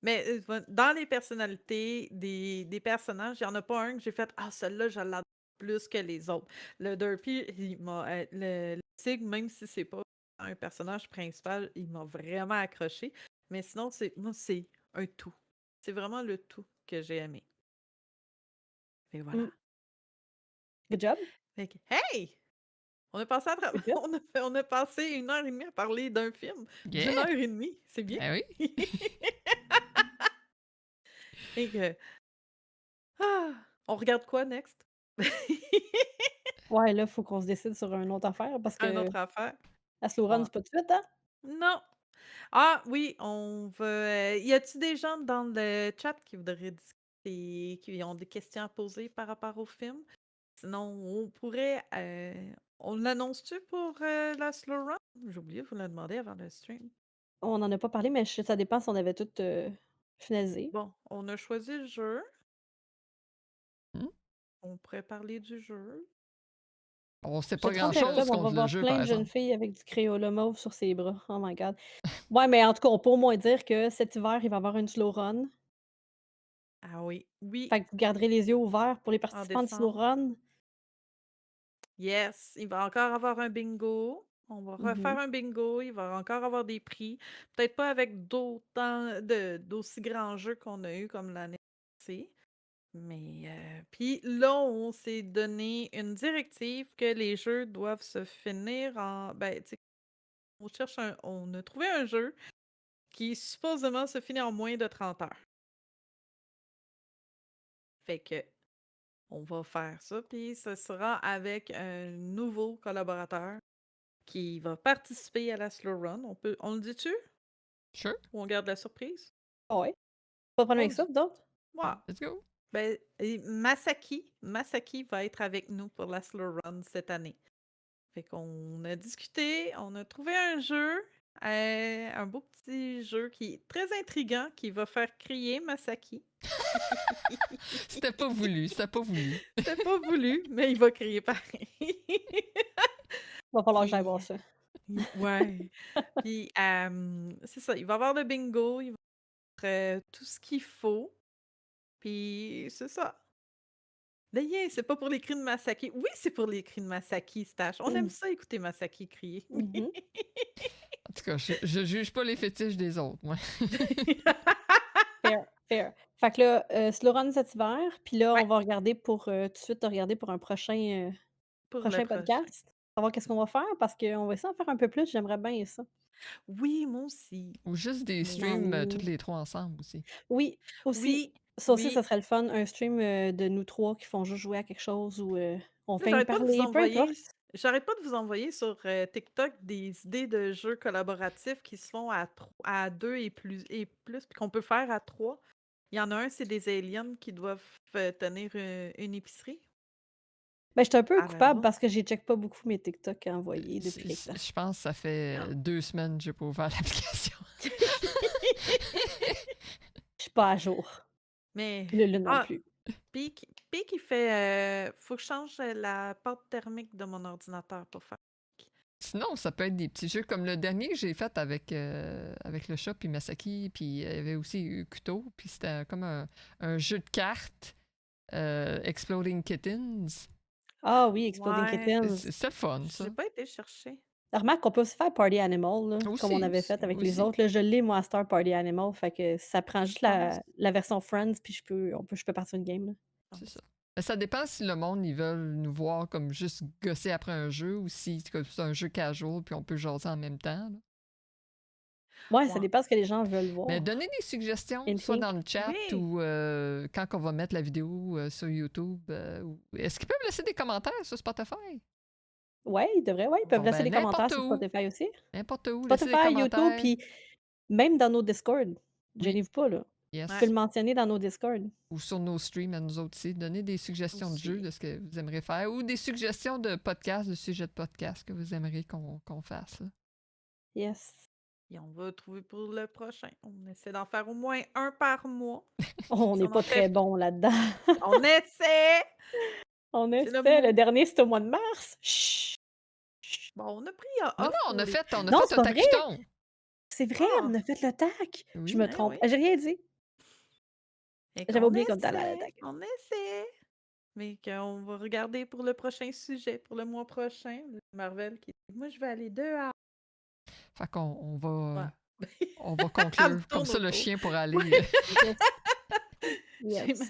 Mais dans les personnalités des personnages, il n'y en a pas un que j'ai fait ah, celui-là, je l'adore plus que les autres. Le Derpy, le tigre, même si c'est pas un personnage principal, il m'a vraiment accroché. Mais sinon, moi, c'est un tout. C'est vraiment le tout que j'ai aimé. Et voilà. Mmh. Good job, Fait que, hey! On a passé good job. on a passé 1 heure et demie à parler d'un film Yeah! d'1 heure et demie. C'est bien. Ben oui. Et que, on regarde quoi next? Ouais, là, faut qu'on se décide sur une autre affaire parce Un que autre affaire? la slow run, Ouais. c'est pas tout de suite, hein? Non. Ah oui, on veut. Y a-tu des gens dans le chat qui voudraient discuter, qui ont des questions à poser par rapport au film? Sinon, on pourrait. On l'annonce-tu pour la slow run? J'ai oublié de vous le demander avant le stream. On en a pas parlé, mais ça dépend si on avait tout, finalisé. Bon, on a choisi le jeu. Hmm? On pourrait parler du jeu. On sait Ce pas 31 grand-chose octobre, on va contre le voir jeu, plein par de jeunes exemple. filles avec du Crayola mauve sur ses bras. Oh my god. Ouais, mais en tout cas, on peut au moins dire que cet hiver, il va y avoir une slow run. Ah oui, oui, Fait que vous garderez les yeux ouverts pour les en participants de slow décembre. run. Yes, il va encore avoir un bingo. On va refaire Mmh. un bingo. Il va encore avoir des prix. Peut-être pas avec d'aussi grands jeux qu'on a eu comme l'année passée. Mais puis là, on s'est donné une directive que les jeux doivent se finir en. Ben, tu sais, on a trouvé un jeu qui supposément se finit en moins de 30 heures. Fait que on va faire ça, puis ce sera avec un nouveau collaborateur qui va participer à la slow run. On le dit-tu? Sure, Ou on garde la surprise? Ah ouais, pas de problème On avec le ça, dit. vous autres? Ouais. let's go. Ben, et Masaki va être avec nous pour la slow run cette année. Fait qu'on a discuté, on a trouvé un jeu, un beau petit jeu qui est très intriguant, qui va faire crier Masaki. C'était pas voulu, c'était pas voulu. C'était pas voulu, mais il va crier pareil. Va falloir que j'aille Puis, voir ça. ouais. Puis, c'est ça, il va y avoir le bingo, il va y avoir tout ce qu'il faut. Puis, c'est ça. D'ailleurs, c'est pas pour les cris de Masaki. Oui, c'est pour les cris de Masaki, Stash. On aime Mmh. ça écouter Masaki crier. Mmh. En tout cas, je juge pas les fétiches des autres, moi. Fair, fair. Fait que là, slow run cet hiver, puis là, Ouais, on va regarder pour, tout de suite regarder pour un pour le prochain prochain. podcast. Savoir qu'est-ce qu'on va faire parce qu'on va essayer d'en faire un peu plus, j'aimerais bien ça. Oui, moi aussi. Ou juste des Moi J'en streams aussi. toutes ai les trois ensemble aussi. oui, aussi. Oui, Ça aussi, ça oui. serait le fun, un stream, de nous 3 qui font juste jouer à quelque chose ou, on Là, fait une parler, peu importe. j'arrête pas de vous envoyer sur TikTok des idées de jeux collaboratifs qui se font à 2 et plus, puis qu'on peut faire à 3. Il y en a un, c'est des aliens qui doivent tenir une épicerie. Ben, j'étais un peu À coupable là-bas. parce que je check pas beaucoup mes TikTok à envoyer depuis quelque temps. Je pense que ça fait 2 semaines que j'ai pas ouvert l'application. Je suis pas à jour. Mais. Puis Lulu non Ah, plus. Pic, il fait. Faut que je change la porte thermique de mon ordinateur pour faire. Sinon, ça peut être des petits jeux comme le dernier que j'ai fait avec le chat puis Masaki, puis il y avait aussi eu Kuto, puis c'était comme un jeu de cartes Exploding Kittens. Ah oui, Exploding Ouais. Kittens. C'est fun, ça. J'ai pas été chercher. Remarque qu'on peut aussi faire Party Animal, là, comme on Aussi, avait fait avec les aussi. autres. Là, je l'ai, moi, à Star Party Animal. Fait que ça prend juste Je pense. la version Friends, puis je peux partir une game. Là. C'est ça. Mais ça dépend si le monde, ils veulent nous voir comme juste gosser après un jeu ou si c'est un jeu casual puis on peut jaser en même temps. Là. Ouais, ça Ouais. dépend ce que les gens veulent Mais voir. donnez des suggestions, In soit sync. dans le chat Oui. ou quand on va mettre la vidéo sur YouTube. Est-ce qu'ils peuvent laisser des commentaires sur Spotify? Ouais, ils devraient, ouais. Ils peuvent Bon, laisser ben, des commentaires sur n'importe où. Spotify aussi. N'importe où, laissez des Spotify, YouTube, commentaires. puis même dans nos Discord. Oui, Gênez-vous pas, là. yes. Tu peux le mentionner dans nos Discord. Ou sur nos streams à nous autres aussi. Donnez des suggestions de jeux Aussi. de ce que vous aimeriez faire ou des suggestions de podcasts, de sujets de podcasts que vous aimeriez qu'on fasse. Là. Yes. Et on va trouver pour le prochain. On essaie d'en faire au moins un par mois. On Si n'est on en pas fait, très bon là-dedans. on essaie. On C'est le essaie. Le mot. dernier, c'était au mois de mars. Chut. Bon, on a pris Mais off non, on pour a les. fait, on a Non, fait c'est un pas vrai. taquiton. C'est vrai, Ah, on a fait le tac. Je Oui. me eh trompe. oui. J'ai rien dit. Et J'avais qu'on oublié qu'on était allé à la essaie. tac. On essaie. Mais qu'on va regarder pour le prochain sujet, pour le mois prochain. Marvel qui dit moi, je vais aller dehors. Fait qu'on Ouais. on va Elle me conclure. Comme tourne ça, le autour. chien pourra aller. Yes. J'ai-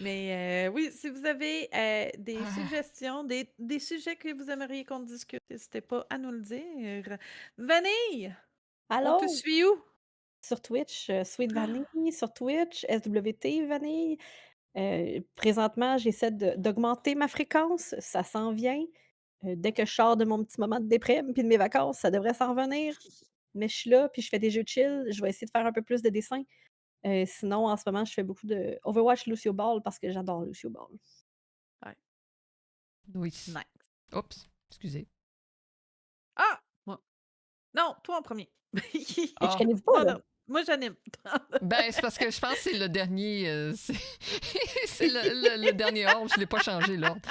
Mais oui, si vous avez des Ah. suggestions, des sujets que vous aimeriez qu'on discute, n'hésitez pas à nous le dire. Vanille, on te Allô? suit où? Sur Twitch, Sweet Vanille, sur Twitch, SWT Vanille. Présentement, j'essaie d'augmenter ma fréquence. Ça s'en vient. Dès que je sors de mon petit moment de déprime puis de mes vacances, ça devrait s'en venir. Mais je suis là, puis je fais des jeux de chill. Je vais essayer de faire un peu plus de dessins. Sinon, en ce moment, je fais beaucoup de Overwatch Lucio Ball parce que j'adore Lucio Ball. Oui. Nice. Oups, excusez. Ah! Non, toi en premier. Ah. Gênez-vous pas, Non, là. non. Moi, j'anime. Ben, c'est parce que je pense que c'est le dernier. C'est le dernier ordre. Je ne l'ai pas changé, l'ordre.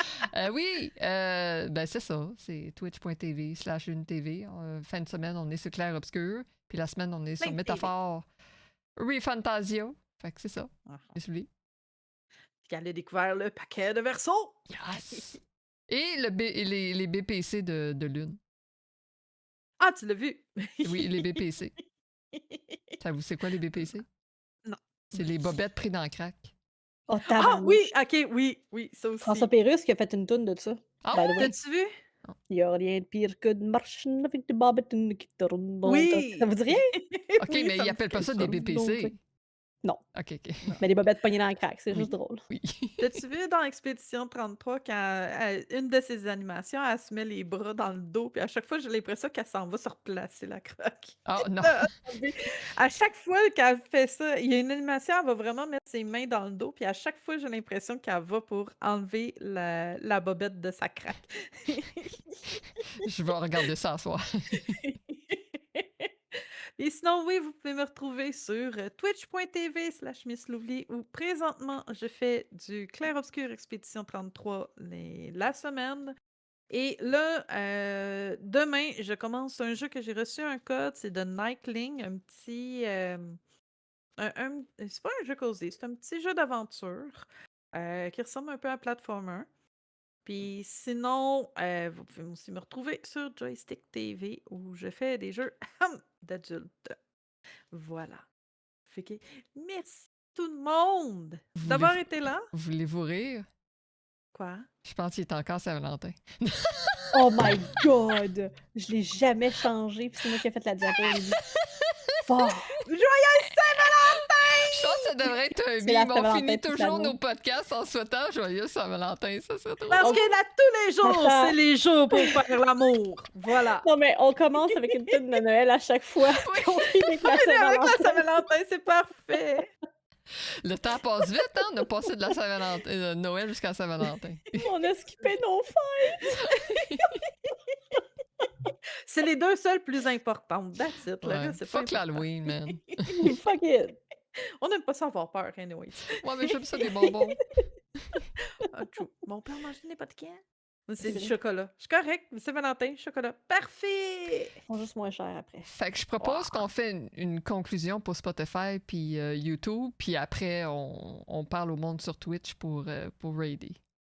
Oui, ben c'est ça. C'est twitch.tv/unetv. Fin de semaine, on est sur Clair Obscur. Puis la semaine, on est sur Plein de Métaphore Refantasio. Fait que c'est ça. Ah. Désolé. Puis elle a découvert le paquet de versos. Yes! Et les BPC de Lune. Ah, tu l'as vu? Oui, les BPC. Ça vous c'est quoi les BPC? Non. C'est les bobettes prises dans le crack. Oh, Ah tabarnouche. oui, ok, oui, ça aussi. François Pérusse qui a fait une toune de ça. Ah By the way. T'as-tu vu? Il n'y a rien de pire que de marcher avec des bobettes qui tournent dans le Oui! Ça vous dit rien? OK, Oui, mais ça ils me appellent dit pas ça des quelque chose. BPC. Non. OK, OK. Mais les bobettes pognées dans le crack, c'est Oui. juste drôle. Oui. T'as-tu vu dans Expédition 33 quand une de ses animations, elle se met les bras dans le dos, puis à chaque fois, j'ai l'impression qu'elle s'en va se replacer la croque. Ah, non. À chaque fois qu'elle fait ça, il y a une animation, elle va vraiment mettre ses mains dans le dos, puis à chaque fois, j'ai l'impression qu'elle va pour enlever la bobette de sa craque. Je vais regarder ça ce soir. Et sinon, oui, vous pouvez me retrouver sur twitch.tv/misslouvier où présentement, je fais du Clair-Obscur Expédition 33 la semaine. Et là, demain, je commence un jeu que j'ai reçu un code, c'est de Nightling, un petit... c'est pas un jeu causé, c'est un petit jeu d'aventure qui ressemble un peu à un platformer. Puis sinon, vous pouvez aussi me retrouver sur Joystick TV où je fais des jeux d'adultes. Voilà. Fait que merci tout le monde d'avoir été là. Voulez-vous rire? Quoi? Je pense qu'il est encore Saint-Valentin. Oh my God! Je l'ai jamais changé, puis c'est moi qui ai fait la diapo au début. Fort! Joyeuse Saint-Valentin! Je pense que ça devrait être un C'est la mime. On Saint-Valentin finit toute toujours l'année. nos podcasts en souhaitant joyeux Saint-Valentin. Ça serait trop Parce drôle. que là, tous les jours, Attends. c'est les jours pour faire l'amour. Voilà. Non, mais on commence avec une tune de Noël à chaque fois, puis on finit avec la Avec la Saint-Valentin. Saint-Valentin, c'est parfait. Le temps passe vite, hein? On a passé de la Saint-Valentin, de Noël jusqu'à Saint-Valentin. On a skippé nos fêtes. C'est les deux seules plus importantes. That's it. Le Ouais. reste, c'est pas Fuck important. l'Halloween, man. Fuck it. On n'aime pas ça avoir peur, anyways. Moi, mais j'aime ça des bonbons. Ah, true. Mon père mange n'importe quand. Moi, c'est du vrai. chocolat. Je suis correct. Saint-Valentin, chocolat. Parfait! Ils sont juste moins chers après. Fait que je propose qu'on fait une conclusion pour Spotify puis YouTube, puis après, on parle au monde sur Twitch pour raider.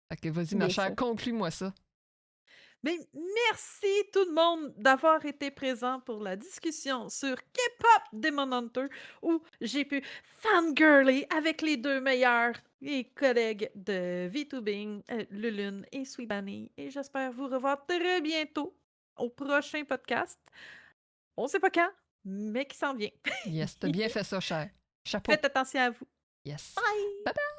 Fait que vas-y, ma Bien chère, sûr. conclue-moi ça. Mais merci tout le monde d'avoir été présent pour la discussion sur K-pop Demon Hunter où j'ai pu fangirler avec les deux meilleurs et collègues de VTubing, Lulune et Sweet Bunny. Et j'espère vous revoir très bientôt au prochain podcast. On sait pas quand, mais qui s'en vient. Yes, t'as bien fait ça, cher. Chapeau. Faites attention à vous. Yes. Bye! Bye bye!